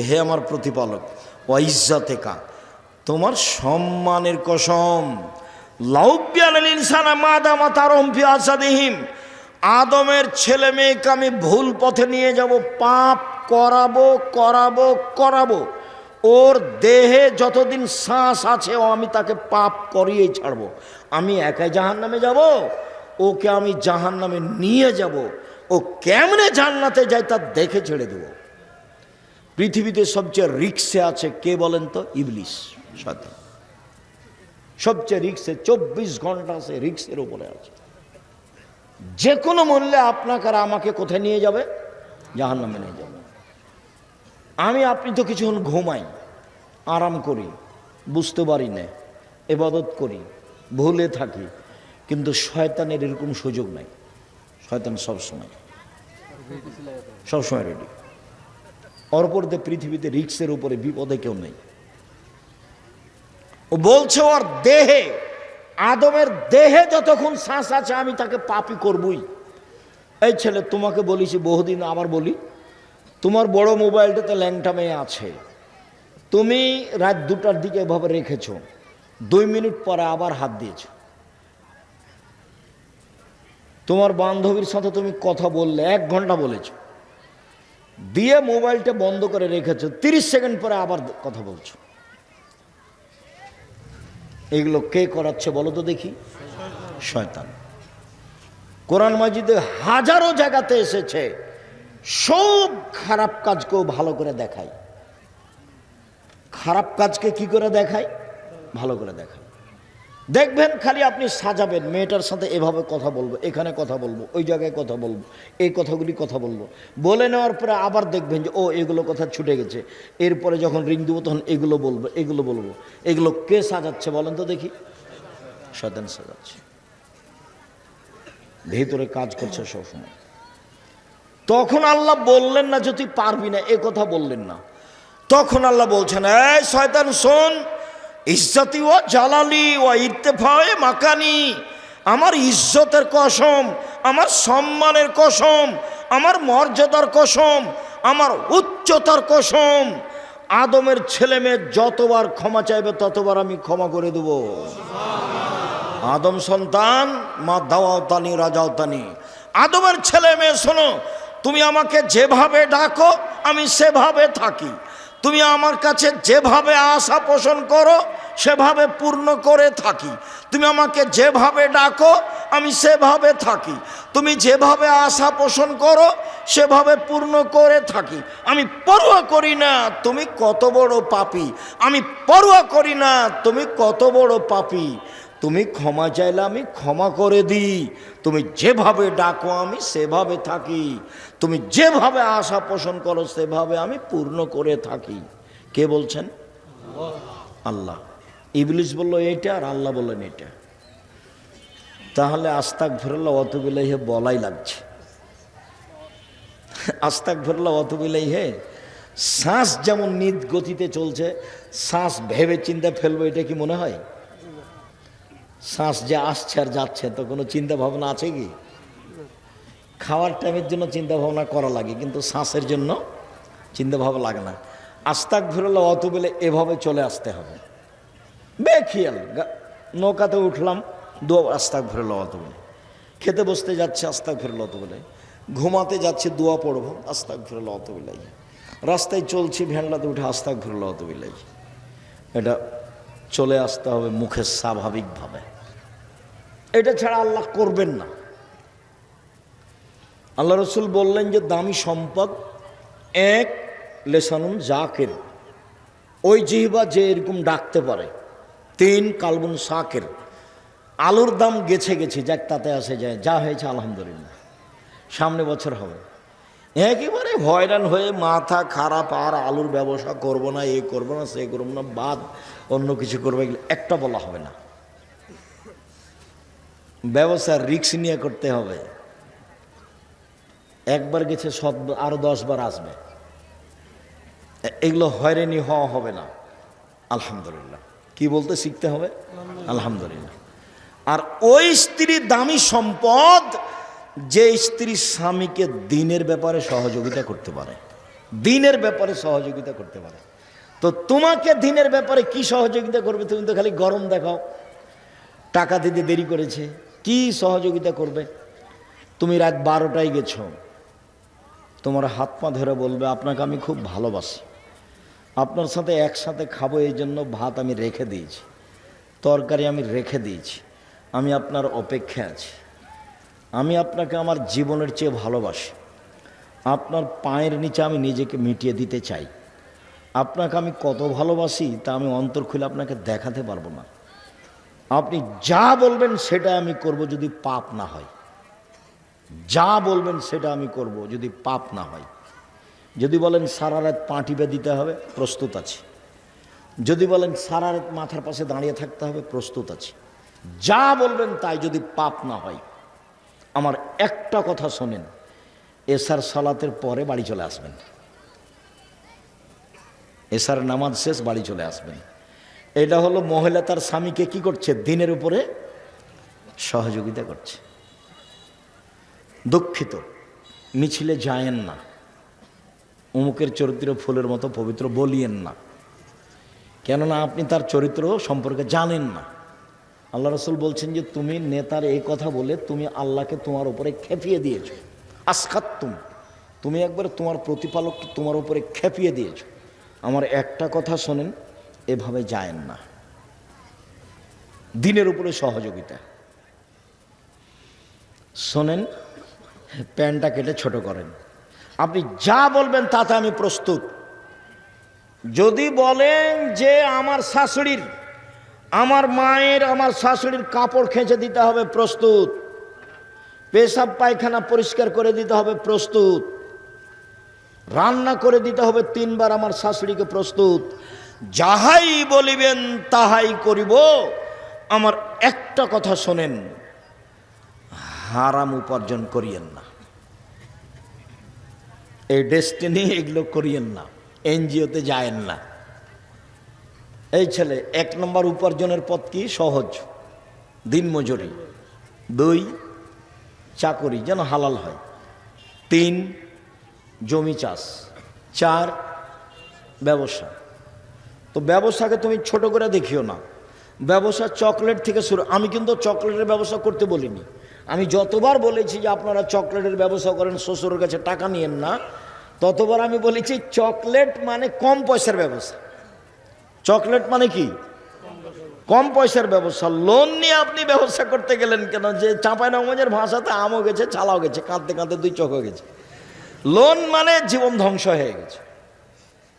হে আমার প্রতিপালক, ওয়াইজ্জাতেকা, তোমার সম্মানের কসম, লাউবিয়াল ইনসানা মাদামা তারহুম ফি আসাদিহিম, আদমের ছেলে মেয়েকে আমি ভুল পথে নিয়ে যাব, পাপ করাবো করাবো করাবো, ওর দেহে যতদিন শ্বাস আছে ও আমি তাকে পাপ করিয়েই ছাড়বো। আমি একাই জাহান্নামে যাব, ওকে আমি জাহান্নামে নিয়ে যাব, ও কেমনে জান্নাতে যায় তা দেখে ছেড়ে দেব। পৃথিবীতে সবচেয়ে রিক্সে আছে কে বলেন তো? ইবলিস, শয়তান। সবচেয়ে রিক্সে, 24 ঘন্টা আছে রিক্সের উপরে আছে। যে কোনো মূল্যে আপনাকে আর আমাকে কোথায় নিয়ে যাবে? জাহান্নামে নিয়ে যাবে। আপনি তো কিছুক্ষণ ঘুমাই, আরাম করি, বুঝতে পারি না, ইবাদত করি, ভুলে থাকি, কিন্তু শয়তানের এরকম সুযোগ নাই। শয়তান সবসময় রেডি। অপরদের পৃথিবীতে রিক্সের উপরে বিপদে কেউ নেই। ও বলছে ওর দেহে, আদমের দেহে যতক্ষণ শ্বাস আছে আমি তাকে পাপী করবই। এই ছেলে, তোমাকে বলিছি বহুদিন, আবার বলি, তোমার বড় মোবাইলটাতে ল্যাংটা মেয়ে আছে, তুমি রাত 2টার দিকে এভাবে রেখেছো, 2 মিনিট পরে আবার হাত দিয়েছো, তোমার বান্ধবীর সাথে তুমি কথা বললে 1 ঘন্টা বলেছো, দিয়ে মোবাইলটা বন্ধ করে রেখেছো, 30 সেকেন্ড পরে আবার কথা বলছো। এগুলো কে করাচ্ছে বলো তো দেখি? শয়তান। কোরআন মাজিদে হাজারো জায়গাতে এসেছে, সব খারাপ কাজকেও ভালো করে দেখায়। খারাপ কাজকে কি করে দেখায়? ভালো করে দেখায়। দেখবেন খালি আপনি সাজাবেন, মেয়েটার সাথে এভাবে কথা বলবো, এখানে কথা বলবো, ওই জায়গায় কথা বলবো, এই কথাগুলি কথা বলবো, বলে নেওয়ার পরে আবার দেখবেন যে ও এগুলো কথা ছুটে গেছে, এরপরে যখন রিং দেবো তখন এগুলো বলবো, এগুলো বলবো। এগুলো কে সাজাচ্ছে বলেন তো দেখি? শয়তান সাজাচ্ছে, ভিতরে কাজ করছে সবসময়। তখন আল্লাহ বললেন না যে তুই পারবি না, এ কথা বললেন না। তখন আল্লাহ বলছেন, এই শয়তান শোন, ইজ্জতি ও জালালি ও ইত্তেফায়ে মাকানি, আমার ইজ্জতের কসম, আমার সম্মানের কসম, আমার মর্যাদার কসম, আমার উচ্চতার কসম, আদমের ছেলে মেয়ে যতবার ক্ষমা চাইবে ততবার আমি ক্ষমা করে দেব। আদম সন্তান মা দাওয়াতানি রাজাওতানি, আদমের ছেলে মেয়ে শোনো, তুমি আমাকে যেভাবে ডাকো আমি সেভাবে থাকি, তুমি আমার কাছে যেভাবে আশা পোষণ করো সেভাবে পূর্ণ করে থাকি, তুমি আমাকে যেভাবে ডাকো আমি সেভাবে থাকি, তুমি যেভাবে আশা পোষণ করো সেভাবে পূর্ণ করে থাকি। আমি পরোয়া করি না তুমি কত বড় পাপী, আমি পরোয়া করি না তুমি কত বড় পাপী, তুমি ক্ষমা চাইলে আমি ক্ষমা করে দিই, তুমি যেভাবে ডাকো আমি সেভাবে থাকি, তুমি যেভাবে আশা পোষণ করো সেভাবে আমি পূর্ণ করে থাকি। কে বলছেন? আল্লাহ। ইবলিস বলল এইটা, আর আল্লাহ বললেন এটা। তাহলে আস্তাগফিরুল্লাহ ওয়া আতুবু ইলাইহি বলাই লাগছে। আস্তাগফিরুল্লাহ ওয়া আতুবু ইলাইহি, শ্বাস যেমন নিজ গতিতে চলছে, শ্বাস ভেবে চিন্তা ফেলবো, এটা কি মনে হয়? শ্বাস যে আসছে আর যাচ্ছে, তো কোনো চিন্তা ভাবনা আছে কি? খাওয়ার টাইমের জন্য চিন্তা ভাবনা করা লাগে, কিন্তু শ্বাসের জন্য চিন্তা ভাবনা লাগে না। আস্তাগফিরুল্লাহ ওয়া আতুবু ইলাইহি এভাবে চলে আসতে হবে, বেখিয়াল। নৌকাতে উঠলাম, দোয়া আস্তাগফিরুল্লাহ ওয়া আতুবু ইলাইহি, খেতে বসতে যাচ্ছে আস্তাগফিরুল্লাহ ওয়া আতুবু ইলাইহি, ঘুমাতে যাচ্ছে দোয়া পড়বো আস্তাগফিরুল্লাহ ওয়া আতুবু ইলাইহি, রাস্তায় চলছি ভ্যানলাতে উঠে আস্তাগফিরুল্লাহ ওয়া আতুবু ইলাইহি। এটা চলে আসতে হবে মুখে স্বাভাবিকভাবে, এটা ছাড়া আল্লাহ করবেন না। আল্লাহ রসুল বললেন যে দামি সম্পদ 1 লেসানুন জাকির, ওই জিহ্বা যে এরকম ডাকতে পারে। 3 কালবুন শাকির, আলুর দাম গেছে যাক তাতে আসে যায়, যা হয়েছে আলহামদুলিল্লাহ, সামনে বছর হবে। একেবারে হয়রান হয়ে মাথা খারাপ, আর আলুর ব্যবসা করব না, এ করবো না, সে করবো না, বাদ অন্য কিছু করবো, এগুলো একটা বলা হবে না। ব্যবসা রিস্ক নিয়ে করতে হবে, একবার গেছে আরো 10 বার আসবে, এগুলো হয়রানি হওয়া হবে না। আলহামদুলিল্লাহ, কি বলতে শিখতে হবে? আলহামদুলিল্লাহ। আর ওই স্ত্রী দামি সম্পদ যে স্ত্রী স্বামীকে দিনের ব্যাপারে সহযোগিতা করতে পারে, দিনের ব্যাপারে সহযোগিতা করতে পারে। তো তোমাকে দিনের ব্যাপারে কি সহযোগিতা করবে? তুমি তো খালি গরম দেখাও, টাকা দিতে দেরি করেছে, কি সহযোগিতা করবে? তুমি রাত 12টায় গেছো, তোমার হাত পা ধরে বলবে আপনাকে আমি খুব ভালোবাসি, আপনার সাথে একসাথে খাবো, এই জন্য ভাত আমি রেখে দিয়েছি, তরকারি আমি রেখে দিয়েছি, আমি আপনার অপেক্ষায় আছি, আমি আপনাকে আমার জীবনের চেয়ে ভালোবাসি, আপনার পায়ের নিচে আমি নিজেকে মিটিয়ে দিতে চাই, আপনাকে আমি কত ভালোবাসি তা আমি অন্তর খুলে আপনাকে দেখাতে পারবো না, আপনি যা বলবেন সেটা আমি করব যদি পাপ না হয়, যা বলবেন সেটা আমি করব যদি পাপ না হয়। যদি বলেন সারা রাত পা টিপে দিতে হবে, প্রস্তুত আছি, যদি বলেন সারা রাত মাথার পাশে দাঁড়িয়ে থাকতে হবে, প্রস্তুত আছি, যা বলবেন তাই, যদি পাপ না হয়। আমার একটা কথা শোনেন, এশার সালাতের পরে বাড়ি চলে আসবেন, এশার নামাজ শেষ বাড়ি চলে আসবেন। এটা হলো মহিলা তার স্বামীকে কি করছে? দিনের উপরে সহযোগিতা করছে। দুঃখিত, মিছিলে যায়েন না, অমুকের চরিত্র ফুলের মতো পবিত্র বলিয়েন না, কেননা আপনি তার চরিত্র সম্পর্কে জানেন না, আল্লাহ রসুল বলছেন যে তুমি নেতার এই কথা বলে তুমি আল্লাহকে তোমার উপরে খেপিয়ে দিয়েছ। আসখাত্তুম, তুমি একবার তোমার প্রতিপালককে তোমার উপরে খেপিয়ে দিয়েছ। আমার একটা কথা শোনেন, এভাবে যায়েন না। দিনের উপরে সহযোগিতা শোনেন, প্যান্টটা কেটে ছোট করেন। আপনি যা বলবেন তাতে আমি প্রস্তুত। যদি বলেন যে আমার শাশুড়ির, আমার মায়ের, আমার শাশুড়ির কাপড় খেঁচে দিতে হবে, প্রস্তুত। পেশাব পায়খানা পরিষ্কার করে দিতে হবে, প্রস্তুত। রান্না করে দিতে হবে 3 বার আমার শাশুড়িকে, প্রস্তুত। যাহাই বলিবেন তাহাই করিব। আমার একটা কথা শোনেন, হারাম উপার্জন করিয়েন না। এই ডেস্টিনি এগুলো করিয়েন না, এনজিওতে যায়েন না। এই ছেলে 1 নম্বর উপার্জনের পথ কি? সহজ, দিনমজুরি। 2 চাকরি, যেন হালাল হয়। 3 জমি চাষ। 4 ব্যবসা। তো ব্যবসাকে তুমি ছোট করে দেখিও না। ব্যবসা চকলেট থেকে শুরু। আমি কিন্তু চকলেটের ব্যবসা করতে বলিনি। আমি যতবার বলেছি যে আপনারা চকলেটের ব্যবসা করেন, শ্বশুরের কাছে টাকা নিয়েন না, ততবার আমি বলেছি চকলেট মানে কম পয়সার ব্যবসা। চকলেট মানে কি? কম পয়সার ব্যবসা। লোন নিয়ে আপনি ব্যবসা করতে গেলেন কেন? যে চাঁপাইনবাবগঞ্জের ভাষাতে আমও গেছে, ছালাও গেছে, কাঁদতে কাঁদতে 2 চোখ হয়ে গেছে। লোন মানে জীবন ধ্বংস হয়ে গেছে।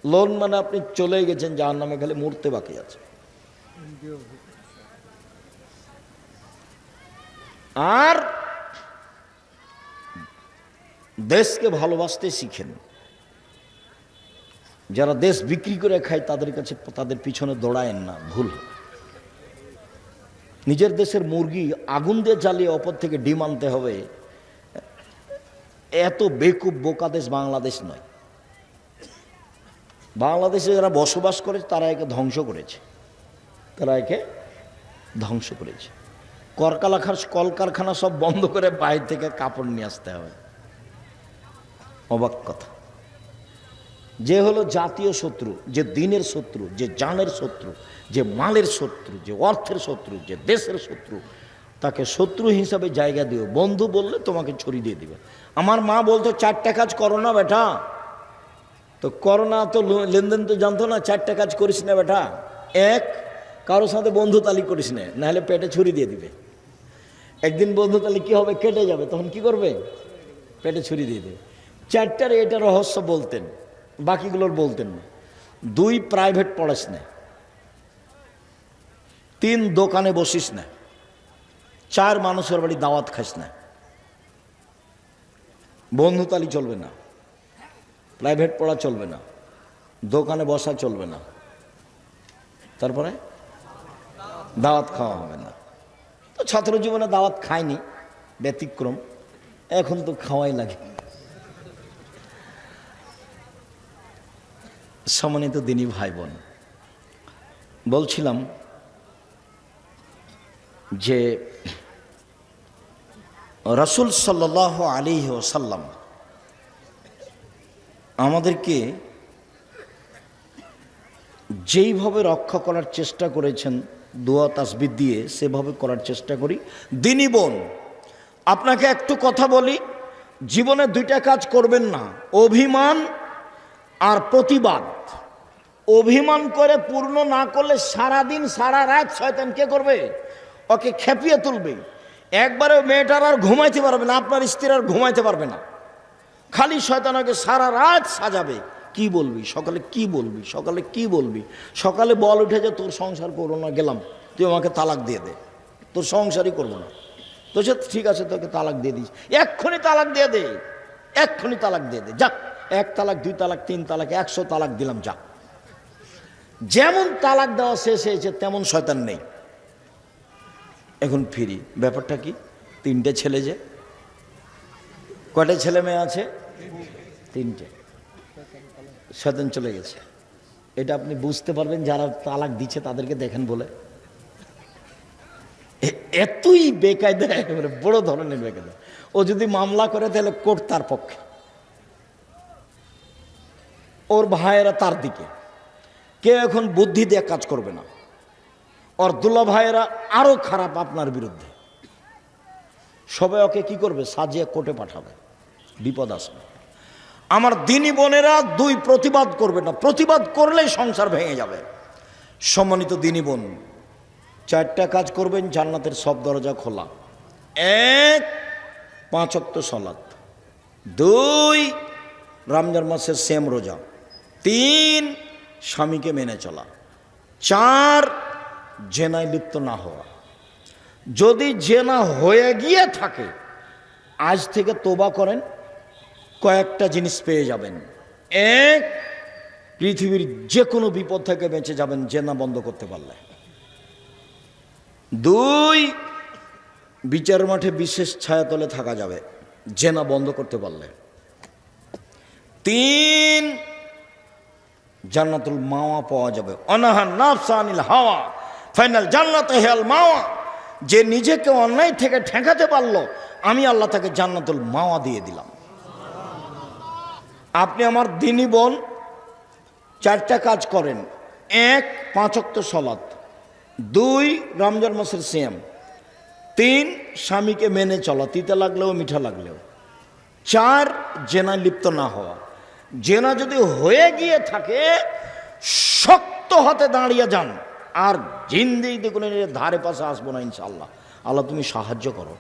লোন মানে আপনি চলে গেছেন জাহান্নামে, খালি মরতে বাকি আছে। আর দেশকে ভালোবাসতে শিখেন। যারা দেশ বিক্রি করে খায় তাদের কাছে, তাদের পিছনে দৌড়ায়েন না, ভুল। নিজের দেশের মুরগি আগুন দিয়ে জ্বালিয়ে অপর থেকে ডিম আনতে হবে, এত বেকুব বোকা দেশ বাংলাদেশ নয়। বাংলাদেশে যারা বসবাস করে তারা একে ধ্বংস করেছে, তারা একে ধ্বংস করেছে। কলকারখানা সব বন্ধ করে বাইরে থেকে কাপড় নিয়ে আসতে হবে। অবাক কথা। যে হলো জাতীয় শত্রু, যে দিনের শত্রু, যে জানের শত্রু, যে মালের শত্রু, যে অর্থের শত্রু, যে দেশের শত্রু, তাকে শত্রু হিসাবে জায়গা দিও। বন্ধু বললে তোমাকে ছড়ি দিয়ে দিবে। আমার মা বলতো 4টা কাজ করো না বেটা। তো করোনা তো লেনদেন তো জানতো না, 4টা কাজ করিস না বেটা। 1, কারোর সাথে বন্ধু তালি করিস না, নাহলে পেটে ছুরি দিয়ে দিবে। একদিন বন্ধু তালি কি হবে? কেটে যাবে, তখন কি করবে? পেটে ছুরি দিয়ে দেবে। 4টার এটা রহস্য বলতেন, বাকিগুলোর বলতেন না। 2 প্রাইভেট পড়াস না। 3 দোকানে বসিস না। 4 মানুষের বাড়ি দাওয়াত খাস না। বন্ধু তালি চলবে না, প্রাইভেট পড়া চলবে না, দোকানে বসা চলবে না, তারপরে দাওয়াত খাওয়া হবে না। তো ছাত্র জীবনে দাওয়াত খায়নি, ব্যতিক্রম। এখন তো খাওয়াই লাগে। সম্মানিত দিনী ভাই বোন, বলছিলাম যে রাসূল সাল্লাল্লাহু আলাইহি ওয়াসাল্লাম আমাদেরকে যেইভাবে রক্ষা করার চেষ্টা করেছেন দোয়া তাসবিহ দিয়ে, সেভাবে করার চেষ্টা করি। দিনী বোন, আপনাকে একটু কথা বলি, জীবনে 2টা কাজ করবেন না, অভিমান আর প্রতিবাদ। অভিমান করে পূর্ণ না করলে সারাদিন সারা রাত শয়তান কে করবে? ওকে খেপিয়ে তুলবে। একবারে মেয়েটার আর ঘুমাইতে পারবে না, আপনার স্ত্রী আর ঘুমাইতে পারবে না। খালি শয়তান ওকে সারা রাত সাজাবে। কি বলবি সকালে, কি বলবি সকালে, কি বলবি সকালে? বল উঠে যে তোর সংসার করবো না, গেলাম, তুই আমাকে তালাক দিয়ে দে, তোর সংসারই করবো না। তো সে ঠিক আছে, তোকে তালাক দিয়ে দিস, এক্ষুনি তালাক দিয়ে দে, এক্ষুনি তালাক দিয়ে দে, যাক। 1 তালাক, 2 তালাক, 3 তালাক, 100 তালাক দিলাম, যা। যেমন তালাক দেওয়া শেষ হয়েছে তেমন শয়তান নেই। এখন ফিরি, ব্যাপারটা কি? 3টে ছেলে, যে কয়টা ছেলে মেয়ে আছে? 3টে। শয়তান চলে গেছে। এটা আপনি বুঝতে পারবেন যারা তালাক দিচ্ছে তাদেরকে দেখেন বলে। এতই বেকায়দা, একেবারে বড় ধরনের বেকায়দা। ও যদি মামলা করে তাহলে কোর্ট তার পক্ষে, ওর ভাইয়েরা তার দিকে। কেউ এখন বুদ্ধি দিয়ে কাজ করবে না। ওর দুলা ভাইয়েরা আরো খারাপ আপনার বিরুদ্ধে, সবাই ওকে কি করবে, সাজিয়ে কোর্টে পাঠাবে, বিপদ আসবে। আমার দিনী বোনেরা দুই, প্রতিবাদ করবে না, প্রতিবাদ করলেই সংসার ভেঙে যাবে। সম্মানিত দিনী বোন, চারটা কাজ করবেন, জান্নাতের সব দরজা খোলা। এক, 5 ওয়াক্ত সালাত। 2, রমজান মাসের সেম রোজা। 3, স্বামীকে মেনে চলা। 4, জেনায় লিপ্ত না হওয়া। যদি জেনা হয়ে গিয়ে থাকে, আজ থেকে তোবা করেন, কয়েকটা জিনিস পেয়ে যাবেন। 1, পৃথিবীর যে কোনো বিপদ থেকে বেঁচে যাবেন জেনা বন্ধ করতে পারলে। 2, বিচার মাঠে বিশেষ ছায়াতলে থাকা যাবে জেনা বন্ধ করতে পারলে। 3, জান্নাতুল মাওয়া পাওয়া যাবে। অনাহান নাফসা আনিল হাওয়া ফাইনাল জান্নাতে হেল মাওয়া। যে নিজেকে অন্যায় থেকে ঠেকাতে পারলো, আমি আল্লাহ তাকে জান্নাতুল মাওয়া দিয়ে দিলাম। আপনি আমার দিনী বোন, চারটা কাজ করেন। 1, 5 ওয়াক্ত সালাত। 2, রমজান মাসের সিয়াম। 3, স্বামীকে মেনে চলা, তিতা লাগলেও মিঠা লাগলেও। 4, জেনায় লিপ্ত না হওয়া। জেনা যদি হয়ে গিয়ে থাকে, শক্ত হাতে দাঁড়িয়ে যান, আর জিন্দেগিতে কোনো ধারে পাশে আসবো না ইনশাআল্লাহ। আল্লাহ তুমি সাহায্য করো,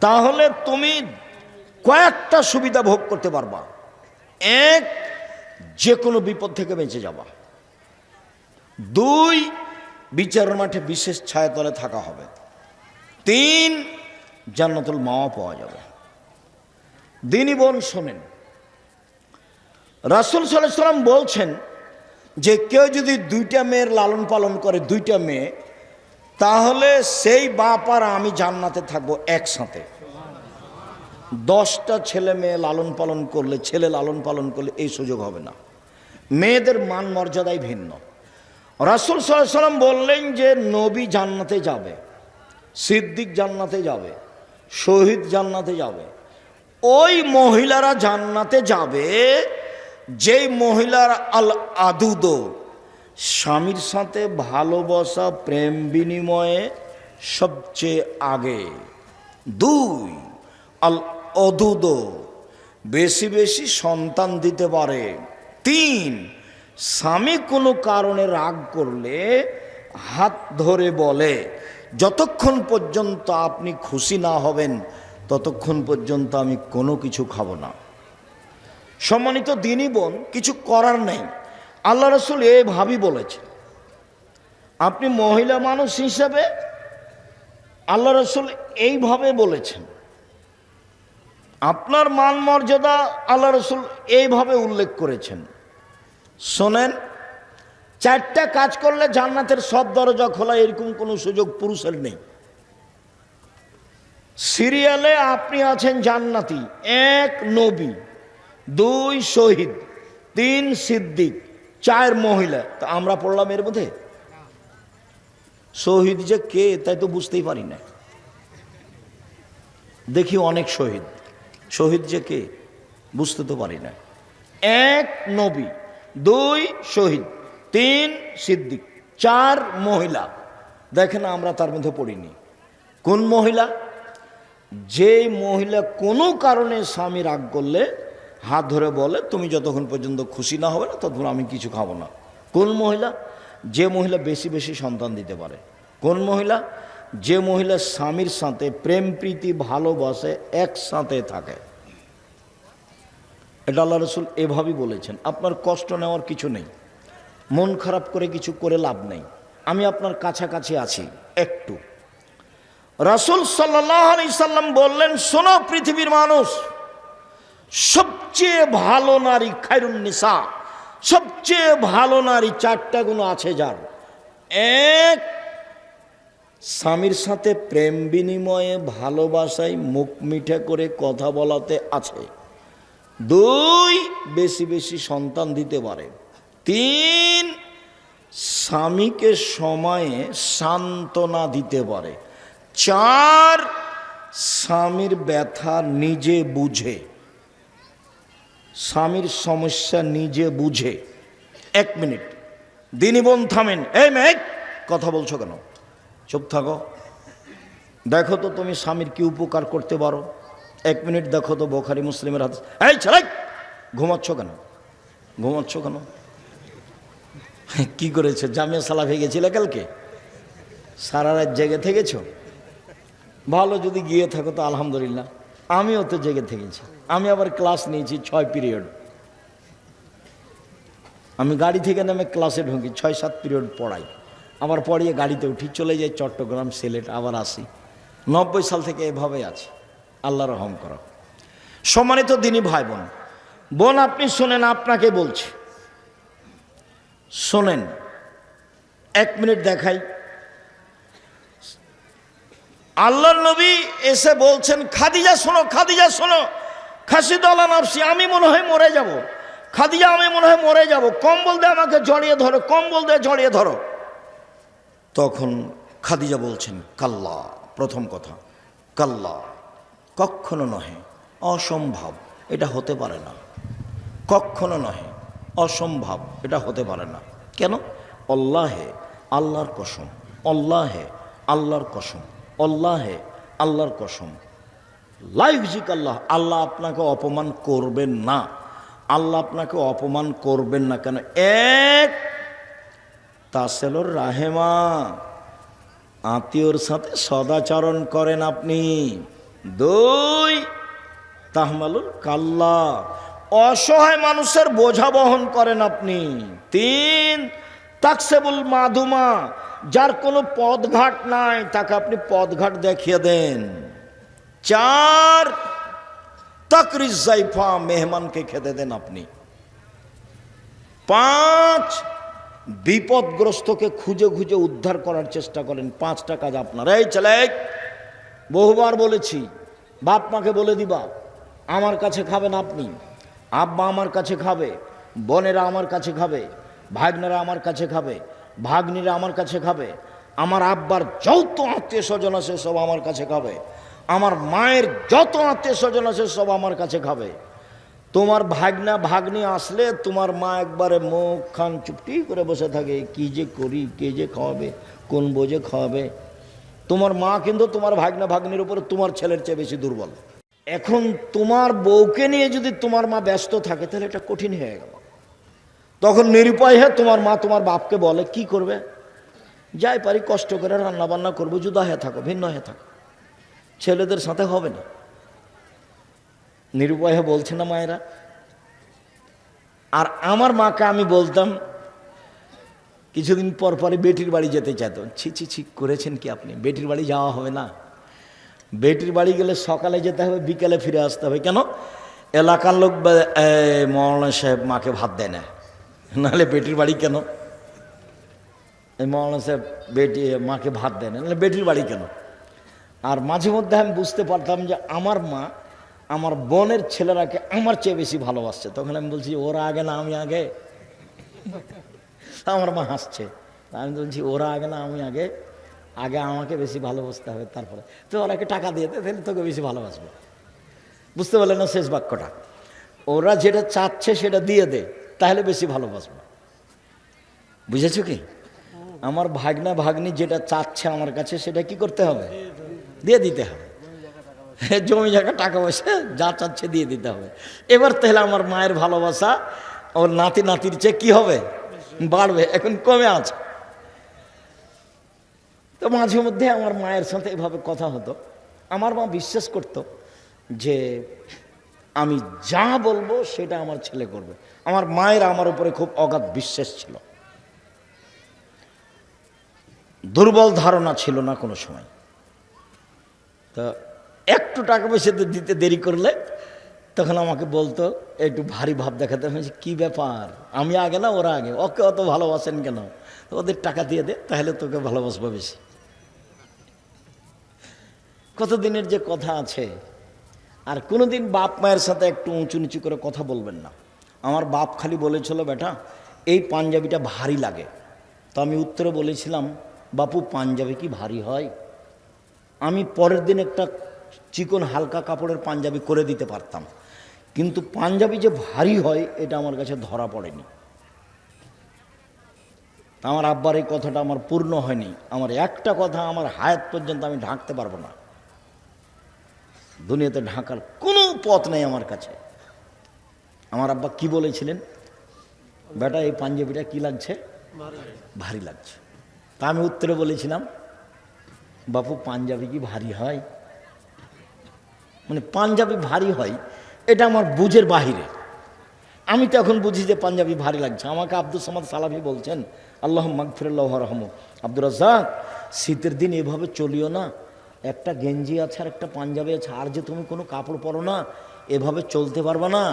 তাহলে তুমি কয়েকটা সুবিধা ভোগ করতে পারবা। 1, যে কোনো বিপদ থেকে বেঁচে যাবা। 2, বিচারের মাঠে বিশেষ ছায়াতলে থাকা হবে। 3, জান্নাতুল মাওয়া পাওয়া যাবে। দিনী বোন শোনেন, রাসূল সাল্লাল্লাহু আলাইহি ওয়াসাল্লাম বলছেন যে কেউ যদি 2টা মেয়ের লালন পালন করে, 2টা মেয়ে, তাহলে সেই বাপ আর আমি জান্নাতে থাকবো একসাথে। 10টা ছেলে মেয়ে লালন পালন করলে, ছেলে লালন পালন করলে এই সুযোগ হবে না। মেয়েদের মান মর্যাদাই ভিন্ন। রাসূল সাল্লাল্লাহু আলাইহি ওয়াসাল্লাম বললেন যে নবী জান্নাতে যাবে, সিদ্দিক জান্নাতে যাবে, শহীদ জান্নাতে যাবে। ওই মহিলারা জান্নাতে যাবে যেই মহিলার আল আদুদ, স্বামীর সাথে ভালোবাসা প্রেম বিনিময়ে সবচেয়ে আগে। 2, আল অদুদ, বেশি বেশি সন্তান দিতে পারে। 3, স্বামী কোনো কারণে রাগ করলে হাত ধরে বলে, যতক্ষণ পর্যন্ত আপনি খুশি না হবেন ততক্ষণ পর্যন্ত আমি কোনো কিছু খাবো না। সম্মানিত দিনী বোন, কিছু করার নেই, আল্লাহ রাসূল এইভাবেই বলেছেন। আপনি মহিলা মানুষ হিসেবে আল্লাহ রাসূল এইভাবে বলেছেন। আপনার মান মর্যাদা আল্লাহ রাসূল এইভাবে উল্লেখ করেছেন। শোনেন, 4টা কাজ করলে জান্নাতের সব দরজা খোলা, এরকম কোনো সুযোগ পুরুষের নেই। সিরিয়ালে আপনি আছেন জান্নাতি। 1, নবী। 2, শহীদ। 3, সিদ্দিক। 4, মহিলা। তা আমরা পড়লাম এর মধ্যে? শহীদ যে কে তাই তো বুঝতেই পারি না। দেখি অনেক শহীদ, শহীদ যে কে বুঝতে তো পারি না। 1, নবী। 2, শহীদ। 3, সিদ্দিক। 4, মহিলা। দেখেন আমরা তার মধ্যে পড়িনি। কোন মহিলা? যে মহিলা কোনো কারণে স্বামী রাগ করলে হাত ধরে বলে, তুমি যতক্ষণ পর্যন্ত খুশি না হবে না ততক্ষণ আমি কিছু খাবো না। কোন মহিলা? যে মহিলা বেশি বেশি সন্তান দিতে পারে। কোন মহিলা? যে মহিলা স্বামীর সাথে প্রেম প্রীতি ভালোবাসে, একসাথে থাকে। এটা আল্লাহ রাসূল এভাবেই বলেছেন। আপনার কষ্ট নেওয়ার কিছু নেই, মন খারাপ করে কিছু করে লাভ নেই। আমি আপনার কাছাকাছি আছি একটু। রাসূল সাল্লাল্লাহু আলাইহি সাল্লাম বললেন, শোনো পৃথিবীর মানুষ, সবচেয়ে ভালো নারী খায়রুন নিসা, সবচেয়ে ভালো নারী 4টা গুণ আছে যার। 1, স্বামীর সাথে প্রেম বিনিময়ে ভালোবাসায় মুখ মিঠে করে কথা বলাতে আছে। 2, বেশি বেশি সন্তান দিতে পারে। 3, স্বামীকে সময়ে সান্ত্বনা দিতে পারে। 4, স্বামীর ব্যথা নিজে বুঝে, স্বামীর সমস্যা নিজে বুঝে। 1 মিনিট, দিনী বোন থামেন। এই মেয়ে কথা বলছো কেন? চুপ থাকো। দেখো তো তুমি স্বামীর কি উপকার করতে পারো। 1 মিনিট দেখো তো বুখারী মুসলিমের হাদিস। এই ছেলে, ঘুমাচ্ছ কেন? ঘুমাচ্ছ কেন? কি করেছো? জামিয়া সালাফে গেছিলে কালকে? সারা রাত জেগে থেকেছ? ভালো, যদি গিয়ে থাকো তো আলহামদুলিল্লাহ। আমিও তো জেগে থেকেছি। আমি আবার ক্লাস নিয়েছি 6 পিরিয়ড। আমি গাড়ি থেকে নেমে ক্লাসে ঢুকি, 6-7 পিরিয়ড পড়াই, আবার পড়িয়ে গাড়িতে উঠি, চলে যাই চট্টগ্রাম, সিলেট, আবার আসি। 90 সাল থেকে এভাবে আছে। আল্লাহ রহম করো। সম্মানিত দিনী ভাই বোন, বোন আপনি শোনেন, আপনাকে বলছি শোনেন। 1 মিনিট দেখাই। আল্লাহর নবী এসে বলছেন, খাদিজা শোনো, খাদিজা শোনো, খাসিদ আলা নাফসি, আমি মনে হয় মরে যাব। খাদিজা, আমি মনে হয় মরে যাব, কম্বল দিয়ে আমাকে জড়িয়ে ধরো, কম্বল দিয়ে জড়িয়ে ধরো। তখন খাদিজা বলছেন, কাল্লা, প্রথম কথা কাল্লা, কখনো নহে, অসম্ভব, এটা হতে পারে না। কখনো নহে, অসম্ভব, এটা হতে পারে না। কেন? আল্লাহে, আল্লাহর কসম, আল্লাহে, আল্লাহর কসম, আল্লাহে, আল্লাহর কসম, লাইফজিক আল্লাহ, আল্লাহ আপনাকে অপমান করবেন না। আল্লাহ আপনাকে অপমান করবেন না। কেন? এক, তাসেলুর রাহেমা, আত্মীয়র সাথে সদাচরণ করেন আপনি। 2, তাহমালুল কাল্লা, অসহায় মানুষের বোঝা বহন করেন আপনি। 3, তাকসেবুল মাধুমা, যার কোনো পথঘাট নাই তাকে আপনি পথঘাট দেখিয়ে দেন। 4, তাকরিজ জাইফা, মেহমানকে খেতে দেন আপনি। 5, বিপদগ্রস্তকে খুঁজে খুঁজে উদ্ধার করার চেষ্টা করেন। 5টা কাজ আপনার। এই ছেলে, বহুবার বলেছি, বাপ মাকে বলে দিবা আমার কাছে খাবেন আপনি, আব্বা আমার কাছে খাবে, বোনেরা আমার কাছে খাবে, ভাগ্নেরা আমার কাছে খাবে, ভাগ্নিরা আমার কাছে খাবে, আমার আব্বার যত আত্মীয় স্বজন আছে সব আমার কাছে খাবে, আমার মায়ের যত আত্মীয় স্বজন আছে সব আমার কাছে খাবে। তোমার ভাগনা ভাগ্নি আসলে তোমার মা একবারে মুখ খান চুপটি করে বসে থাকে, কি যে করি, কে যে খাওয়াবে, কোন বোঝে খাওয়াবে। তোমার মা কিন্তু তোমার ভাগনা ভাগ্নির উপরে তোমার ছেলের চেয়ে বেশি দুর্বল। এখন তোমার বউকে নিয়ে যদি তোমার মা ব্যস্ত থাকে তাহলে এটা কঠিন হয়ে গেল। তখন নিরুপায় হয়ে তোমার মা তোমার বাপকে বলে, কি করবে? যাই পারি কষ্ট করে রান্না বান্না করবো, জুদা হয়ে থাকো, ভিন্ন হয়ে থাকো, ছেলেদের সাথে হবে না। নিরুপায় হয়ে বলছে না মায়েরা? আর আমার মাকে আমি বলতাম, কিছুদিন পর পরে বেটির বাড়ি যেতে চাইতো। ছি ছি ছি করেছেন কি আপনি? বেটির বাড়ি যাওয়া হবে না। বেটির বাড়ি গেলে সকালে যেতে হবে, বিকেলে ফিরে আসতে হবে। কেন? এলাকার লোক মৌলানা সাহেব মাকে ভাত দেয় না, নাহলে বেটির বাড়ি কেন? এই মৌলানা সাহেব মাকে ভাত দেয় না, নাহলে বেটির বাড়ি কেন? আর মাঝে মধ্যে আমি বুঝতে পারতাম যে আমার মা আমার বোনের ছেলেরাকে আমার চেয়ে বেশি ভালোবাসছে। তখন আমি বলছি, ওরা আগে না আমি আগে? আমার মা হাসছে। আমি বলছি, ওরা আগে না আমি আগে? আগে আমাকে বেশি ভালোবাসতে হবে, তারপরে তো ওরাকে টাকা দিয়ে দে, তাহলে তোকে বেশি ভালোবাসবে। বুঝতে পারলে না শেষ বাক্যটা? ওরা যেটা চাচ্ছে সেটা দিয়ে দে, তাহলে বেশি ভালোবাসবে। বুঝেছো কি? আমার ভাগনা ভাগ্নি যেটা চাচ্ছে আমার কাছে সেটা কি করতে হবে? দিয়ে দিতে হবে। জমি জায়গা টাকা পয়সা যা চাচ্ছে দিয়ে দিতে হবে। এবার তাহলে আমার মায়ের ভালোবাসা ওর নাতি নাতির চেয়ে কি হবে? বাড়বে। এখন কমে আছে। তো মাঝে মধ্যে আমার মায়ের সাথে এভাবে কথা হতো। আমার মা বিশ্বাস করত যে আমি যা বলবো সেটা আমার ছেলে করবে। আমার মায়ের আমার উপরে খুব অগাধ বিশ্বাস ছিল, দুর্বল ধারণা ছিল না কোনো সময়। তো একটু টাকা পয়সা দিতে দেরি করলে তখন আমাকে বলতো, একটু ভারী ভাব দেখাতে, হয়েছে কি ব্যাপার, আমি আগে না ওরা আগে? ওকে অত ভালোবাসেন কেন? তো ওদের টাকা দিয়ে দে, তাহলে তোকে ভালোবাসবো বেশি। কতদিনের যে কথা আছে। আর কোনোদিন বাপ মায়ের সাথে একটু উঁচু নিচু করে কথা বলবেন না। আমার বাপ খালি বলেছিল, বেটা এই পাঞ্জাবিটা ভারী লাগে। তো আমি উত্তরে বলেছিলাম, বাপু পাঞ্জাবি কি ভারী হয়? আমি পরের দিন একটা চিকন হালকা কাপড়ের পাঞ্জাবি করে দিতে পারতাম, কিন্তু পাঞ্জাবি যে ভারী হয় এটা আমার কাছে ধরা পড়েনি। তা আমার আব্বার এই কথাটা আমার পূর্ণ হয়নি। আমার একটা কথা আমার হায়াত পর্যন্ত আমি ঢাকতে পারবো না, দুনিয়াতে ঢাকার কোনো পথ নেই আমার কাছে। আমার আব্বা কি বলেছিলেন, বেটা এই পাঞ্জাবিটা কি লাগছে, ভারী লাগছে। তা আমি উত্তরে বলেছিলাম, বাপু পাঞ্জাবি কি ভারী হয়? মানে পাঞ্জাবি ভারী হয় এটা আমার বুঝের বাহিরে। আমি তো এখন বুঝি যে পাঞ্জাবি ভারী লাগছে। আমাকে আব্দুল সামাদ সালাফি বলছেন, আল্লাহ মাগফিরাল্লাহু রহমু, আব্দুর রাজ্জাক শীতের দিন এভাবে চলিও না, একটা গেঞ্জি আছে আর একটা পাঞ্জাবি আছে, আর যে তুমি কোনো কাপড় পরো না, এভাবে চলতে পারবে না,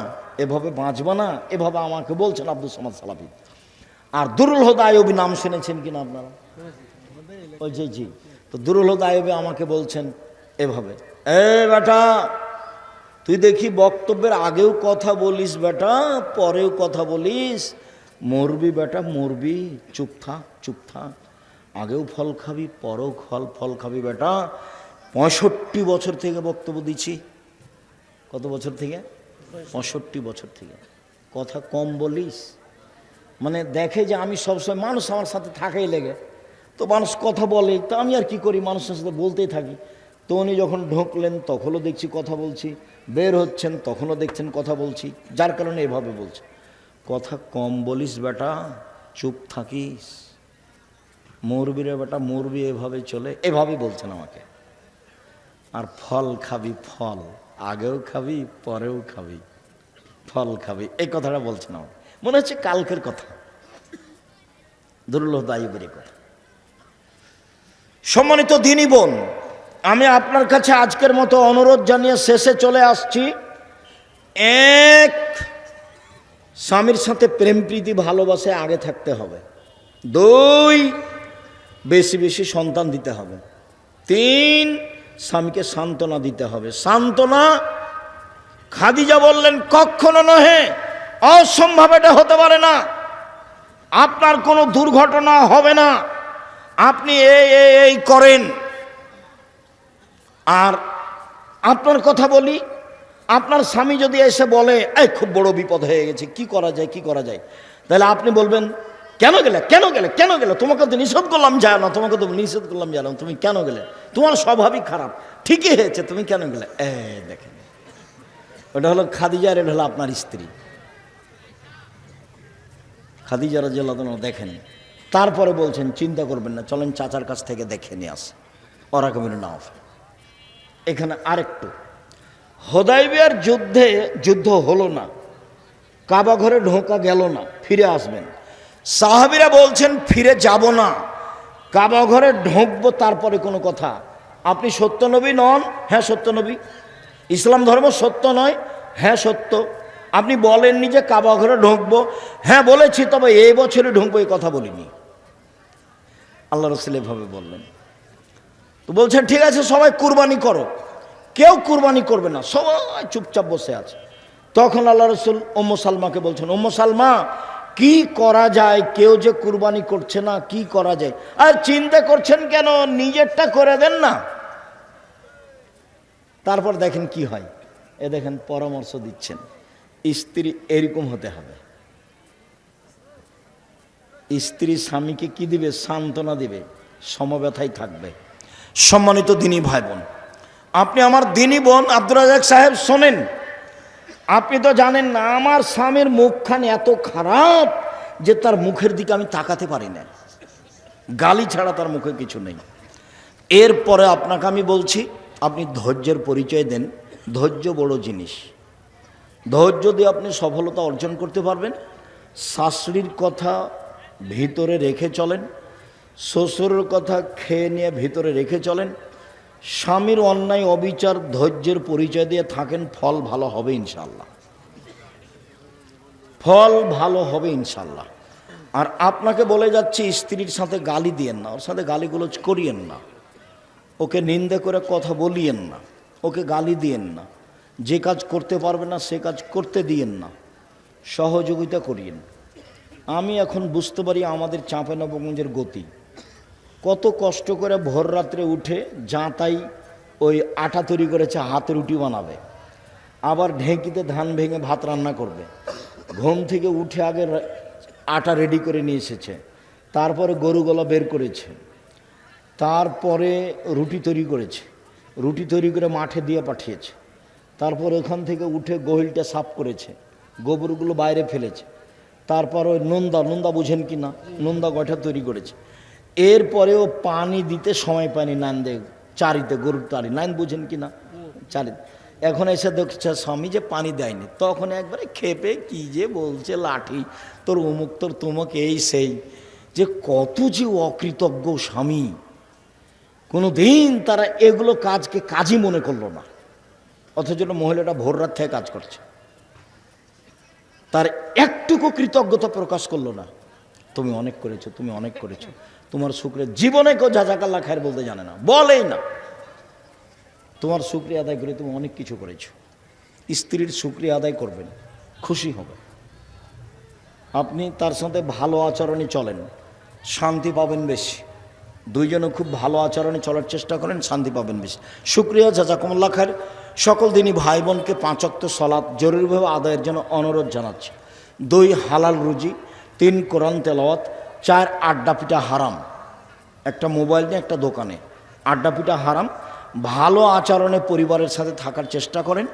এভাবে বাঁচবে না, এভাবে আমাকে বলছেন আব্দুল সামাদ সালাফি। আর দুরুল হুদা আইয়ুবী নাম শুনেছেন কিনা আপনারা? ওই জি জি, তো দুরুল হুদা আইয়ুবী আমাকে বলছেন এভাবে, এ বেটা তুই দেখি বক্তব্যের আগেও কথা বলিস বেটা, পরেও কথা বলিস, মরবি বেটা মরবি, চুপ থাক চুপ থাক, আগেও ফল খাবি পরেও ফল খাবি বেটা। 65 বছর থেকে বক্তব্য দিচ্ছি। কত বছর থেকে? 65 বছর থেকে। কথা কম বলিস, মানে দেখে যে আমি সবসময়, মানুষ আমার সাথে থাকেই লেগে, তো মানুষ কথা বলে, তো আমি আর কি করি, মানুষের সাথে বলতেই থাকি। তো উনি যখন ঢুকলেন তখনও দেখছি কথা বলছি, বের হচ্ছেন তখনও দেখছেন কথা বলছি, যার কারণে এভাবে বলছে, কথা কম বলিস বেটা, চুপ থাকিস, মরবি রে বেটা মরবি, এভাবে চলে, এভাবে বলছেন আমাকে। আর ফল খাবি ফল, আগেও খাবি পরেও খাবি, ফল খাবি, এই কথাটা বলছেন আমাকে। মনে হচ্ছে কালকের কথা, দুরুল হুদা আইয়ুবীর কথা। সম্মানিত দিনী বোন, আমি আপনার কাছে আজকের মতো অনুরোধ জানিয়ে শেষে চলে আসছি। এক, স্বামীর সাথে প্রেম প্রীতি ভালোবাসে আগে থাকতে হবে। 2, বেশি বেশি সন্তান দিতে হবে। 3, স্বামীকে সান্ত্বনা দিতে হবে। সান্ত্বনা, খাদিজা বললেন কখনো নহে, অসম্ভব, এটা হতে পারে না, আপনার কোনো দুর্ঘটনা হবে না, আপনি এই করেন। আর আপনার কথা বলি, আপনার স্বামী যদি এসে বলে এই খুব বড় বিপদ হয়ে গেছে, কি করা যায় কি করা যায়, তাহলে আপনি বলবেন কেন গেলে কেন গেলে কেন গেলে, তোমাকে তো নিষেধ করলাম যায় না, তোমাকে তো নিষেধ করলাম যায় না, তুমি কেন গেলে, তোমার স্বভাবই খারাপ, ঠিকই হয়েছে, তুমি কেন গেলে। দেখেন, ওটা হলো খাদিজা, আর এটা হলো আপনার স্ত্রী। খাদিজা রাদিয়াল্লাহু আনহা দেখেন, তারপরে বলছেন চিন্তা করবেন না, চলেন চাচার কাছ থেকে দেখে নিয়ে আসে ওরা কমির নাও। এখানে আরেকটু, হুদায়বিয়ার যুদ্ধ হলো না, কাবা ঘরে ঢোকা গেল না, ফিরে আসবেন। সাহাবীরা বলছেন ফিরে যাব না, কাবা ঘরে ঢুকবো, তারপরে কোনো কথা। আপনি সত্য নবী নন? হ্যাঁ সত্য নবী। ইসলাম ধর্ম সত্য নয়? হ্যাঁ সত্য। আপনি বলেননি যে কাবা ঘরে ঢুকবো? হ্যাঁ বলেছি, তবে এই বছরে ঢুকবো এই কথা বলিনি। আল্লাহ রাসূল এভাবে বললেন। তো বলছেন ঠিক আছে সবাই কুরবানি করো, কেউ কুরবানি করবে না, সবাই চুপচাপ বসে আছে। তখন আল্লাহ রাসূল উম্মু সালমাকে বলছেন, উম্মু সালমা কি করা যায়, কেউ যে কুরবানি করছে না, কি করা যায়? আর চিন্তা করছেন কেন, নিজেরটা করে দেন না। তারপর দেখেন কি হয়, দেখেন পরামর্শ দিচ্ছেন, স্ত্রী এরকম হতে হবে। স্ত্রী স্বামীকে কি দিবে? সান্ত্বনা দিবে, সমব্যথায় থাকবে। সম্মানিত দিনী ভাই বোন, আপনি আমার দিনী বোন আব্দুর রাজ্জাক সাহেব শোনেন, আপনি তো জানেন না আমার স্বামীর মুখখানি এত খারাপ যে তার মুখের দিকে আমি তাকাতে পারি না, গালি ছাড়া তার মুখে কিছু নেই। এরপরে আপনাকে আমি বলছি, আপনি ধৈর্যের পরিচয় দেন। ধৈর্য বড় জিনিস, ধৈর্য দিয়ে আপনি সফলতা অর্জন করতে পারবেন। শাশুড়ির কথা ভিতরে রেখে চলেন, শ্বশুরের কথা খেয়ে নিয়ে ভিতরে রেখে চলেন, স্বামীর অন্যায় অবিচার ধৈর্যের পরিচয় দিয়ে থাকেন, ফল ভালো হবে ইনশাল্লাহ, ফল ভালো হবে ইনশাল্লাহ। আর আপনাকে বলে যাচ্ছি, স্ত্রীর সাথে গালি দিয়েন না, ওর সাথে গালিগুলোজ করিয়েন না, ওকে নিন্দে করে কথা বলিয়েন না, ওকে গালি দিয়েন না, যে কাজ করতে পারবে না সে কাজ করতে দিয়েন না, সহযোগিতা করিয়েন। আমি এখন বুঝতে পারি আমাদের চাঁপাইনবাবগঞ্জের গতি, কত কষ্ট করে ভোর রাত্রে উঠে যাতাই ওই আটা তৈরি করেছে, হাতে রুটি বানাবে, আবার ঢেঁকিতে ধান ভেঙে ভাত রান্না করবে, ঘুম থেকে উঠে আগে আটা রেডি করে নিয়ে এসেছে, তারপরে গরুগুলো বের করেছে, তারপরে রুটি তৈরি করেছে, রুটি তৈরি করে মাঠে দিয়ে পাঠিয়েছে, তারপর ওখান থেকে উঠে গহিলটা সাফ করেছে, গোবরগুলো বাইরে ফেলেছে, তারপর ওই নোন্দা বুঝেন কি না, নোন্দা গয়ঠা তৈরি করেছে। এরপরেও পানি দিতে সময় পায়নি, নান দে চারিতে গরুর তারি, নাইন বুঝেন কি না, চারিতে। এখন এসে দেখছে স্বামী যে পানি দেয়নি, তখন একবারে খেপে কি যে বলছে, লাঠি তোর অমুক তোর তমুক এই সেই, যে কত যে অকৃতজ্ঞ স্বামী। কোনো দিন তারা এগুলো কাজকে কাজই মনে করলো না, অথচ মহিলাটা ভোর রাত থেকে কাজ করছে, তার একটুকু কৃতজ্ঞতা প্রকাশ করলো না। তুমি অনেক করেছো, তুমি অনেক করেছো, তোমার শুক্রিয়া। জীবনে কেউ জাযাকাল্লাহ খায়ের বলতে জানে না, বলেই না। তোমার শুক্রিয়া আদায় করে তুমি অনেক কিছু করেছো। স্ত্রীর শুক্রিয়া আদায় করবেন, খুশি হবে। আপনি তার সাথে ভালো আচরণে চলেন, শান্তি পাবেন বেশি। দুইজনে খুব ভালো আচরণে চলার চেষ্টা করেন, শান্তি পাবেন বেশি। শুক্রিয়া, জাযাকুমুল্লাহ খায়ের। সকল দিনই ভাই বোনকে 5 ওয়াক্ত সালাত জরুরিভাবে আদায়ের জন্য অনুরোধ জানাচ্ছি। 2 হালাল রুজি, 3 কোরআন তেলাওয়াত, 4 আড্ডা পিটা হারাম। একটা মোবাইল নিয়ে একটা দোকানে আড্ডা পিটা হারাম। ভালো আচরণে পরিবারের সাথে থাকার চেষ্টা করেন,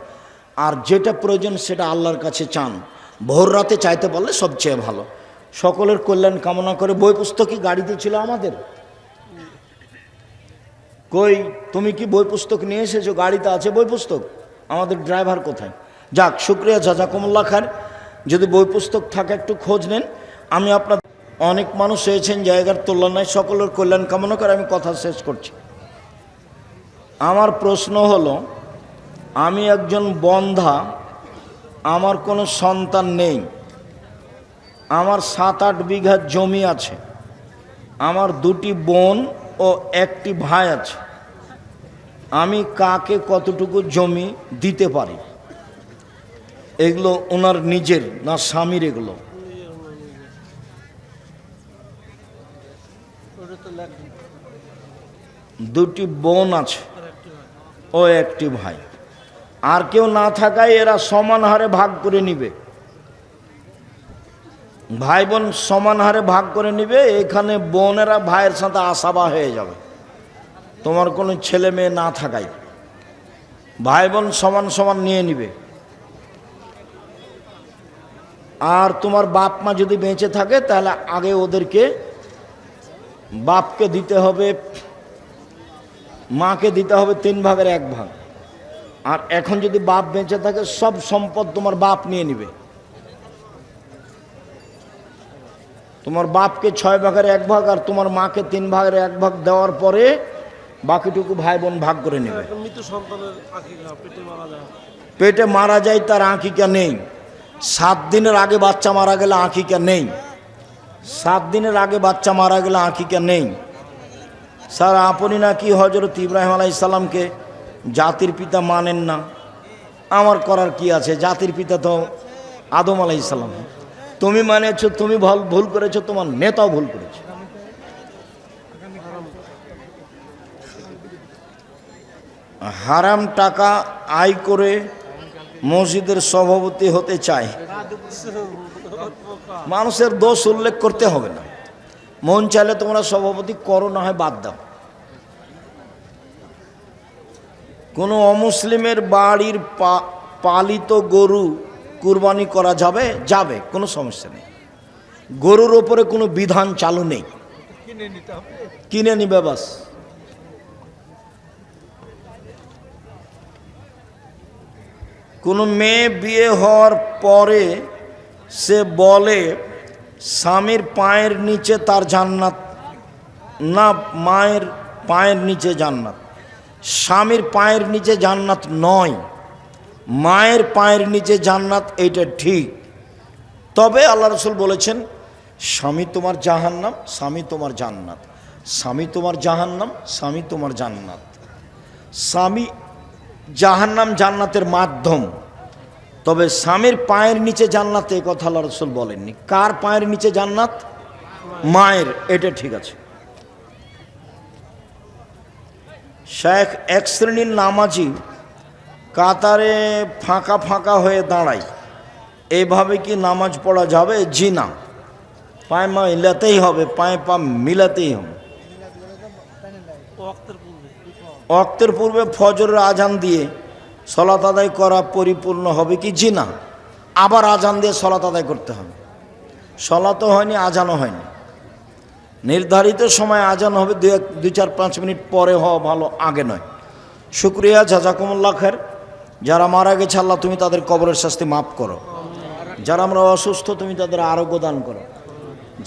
আর যেটা প্রয়োজন সেটা আল্লাহর কাছে চান। ভোর রাতে চাইতে পারলে সবচেয়ে ভালো। সকলের কল্যাণ কামনা করে। বই পুস্তকই গাড়িতে ছিল আমাদের, কই তুমি কি বই পুস্তক নিয়ে এসেছো? গাড়িতে আছে বই পুস্তক, আমাদের ড্রাইভার কোথায়? যাক, শুক্রিয়া, জাযাকুমুল্লাহ খায়ের। যদি বই পুস্তক থাকে একটু খোঁজ নেন। আমি আপনার অনেক মানুষ হয়েছেন, জায়গার তুলনায়। সকলের কল্যাণ কামনা করে আমি কথা শেষ করছি। আমার প্রশ্ন হলো, আমি একজন বন্ধা, আমার কোনো সন্তান নেই, আমার 7-8 বিঘা জমি আছে, আমার 2টি বোন ও 1টি ভাই আছে। আমি কাকে কতটুকু জমি দিতে পারি? এগুলো ওনার নিজের না স্বামীর? এগুলো দুটি বোন আছে ও 1টি ভাই, আর কেউ না থাকায় এরা সমান হারে ভাগ করে নিবে। ভাই বোন সমান হারে ভাগ করে নিবে। এখানে বোনেরা ভাইয়ের সাথে আশাবা হয়ে যাবে, তোমার কোনো ছেলে মেয়ে না থাকায় ভাই বোন সমান সমান নিয়ে নিবে। আর তোমার বাপ মা যদি বেঁচে থাকে তাহলে আগে ওদেরকে, বাপকে দিতে হবে, মাকে দিতে হবে 3 ভাগের 1 ভাগ। আর এখন যদি বাপ বেঁচে থাকে সব সম্পদ তোমার বাপ নিয়ে নিবে। তোমার বাপকে 6 ভাগের 1 ভাগ আর তোমার মাকে 3 ভাগের 1 ভাগ দেওয়ার পরে বাকিটুকু ভাই বোন ভাগ করে নেবে। পেটে মারা যায় তার আকিকা নেই। 7 দিনের আগে বাচ্চা মারা গেলে আকিকা নেই। 7 দিনের আগে বাচ্চা মারা গেলে আকিকা নেই। স্যার, আপনি নাকি হযরত ইব্রাহিম আলাইহিস সালামকে জাতির পিতা মানেন না। আমার করার কি আছে? জাতির পিতা তো আদম আলাইহিস সালাম। তুমি মানেছো, তুমি ভুল করেছো, তোমার নেতাও ভুল করেছে। হারাম টাকা আয় করে মসজিদের সভাপতি হতে চায়, মানুষের দোষ উল্লেখ করতে হবে না। মন চাইলে তোমরা সভাপতি করো, না হয় বাদ দাও। কোনো অমুসলিমের বাড়ির পালিত গরু কুরবানি করা যাবে? যাবে, কোনো সমস্যা নেই। গরুর ওপরে কোনো বিধান চালু নেই, কিনে নিবে বাস। কোনো মেয়ে বিয়ে হওয়ার পরে সে বলে স্বামীর পায়ের নিচে তার জান্নাত, না মায়ের পায়ের নিচে জান্নাত। স্বামীর পায়ের নিচে জান্নাত নয়, মায়ের পায়ের নিচে জান্নাত, এইটা ঠিক। তবে আল্লাহ রাসূল বলেছেন, স্বামী তোমার জাহান্নাম, স্বামী তোমার জান্নাত। স্বামী তোমার জাহান্নাম, স্বামী তোমার জান্নাত। স্বামী জাহান্নাম জান্নাতের মাধ্যম, তবে স্বামীর পায়ের নিচে জান্নাত এই কথা আল্লাহ রাসূল বলেননি। কার পায়ের নিচে জান্নাত? মায়ের, এটা ঠিক আছে। শেখ, 1 শ্রেণীর নামাজি কাতারে ফাঁকা ফাঁকা হয়ে দাঁড়ায়, এইভাবে কি নামাজ পড়া যাবে? জি না, পায়ে মিলাতেই হবে, পায়ে পা মিলাতেই হবে। ওয়াক্তের পূর্বে ফজরের আজান দিয়ে সলাত আদায় করা পরিপূর্ণ হবে কি? জি না, আবার আজান দিয়ে সলাত আদায় করতে হবে। সলাতও হয়নি, আজানও হয়নি। নির্ধারিত সময় আজান হবে, 2-4-5 মিনিট পরে হওয়া ভালো, আগে নয়। শুক্রিয়া, জাযাকুমুল্লাহ খায়ের। যারা মারা গেছে আল্লাহ তুমি তাদের কবরের শাস্তি মাফ করো। যারা আমরা অসুস্থ তুমি তাদের আরোগ্য দান করো।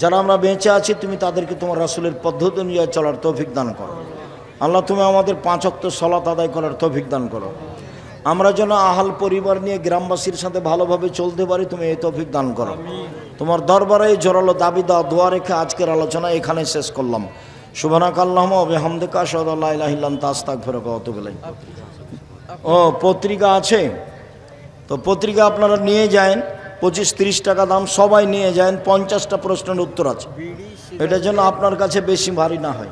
যারা আমরা বেঁচে আছি তুমি তাদেরকে তোমার রাসূলের পদ্ধতি অনুযায়ী চলার তৌফিক দান করো। আল্লাহ তুমি আমাদের 5 ওয়াক্ত সালাত আদায় করার তৌফিক দান করো। আমরা যেন আহাল পরিবার নিয়ে গ্রামবাসীর সাথে ভালোভাবে চলতে পারি, তুমি এই তৌফিক দান করো। তোমার দরবারে এই জোরালো দাবি দোয়া রেখে আজকের আলোচনা এখানে শেষ করলাম। সুবহানাকা আল্লাহুম্মা ওয়া বিহামদিকা আশহাদু আল্লা ইলাহা ইল্লা আনতা আস্তাগফিরুকা ওয়া আতুবু ইলাইক। ও পত্রিকা আছে তো পত্রিকা আপনারা নিয়ে যান, 25-30 টাকা দাম, সবাই নিয়ে যান। 50টা প্রশ্নের উত্তর আছে, এটা যেন আপনার কাছে বেশি ভারী না হয়।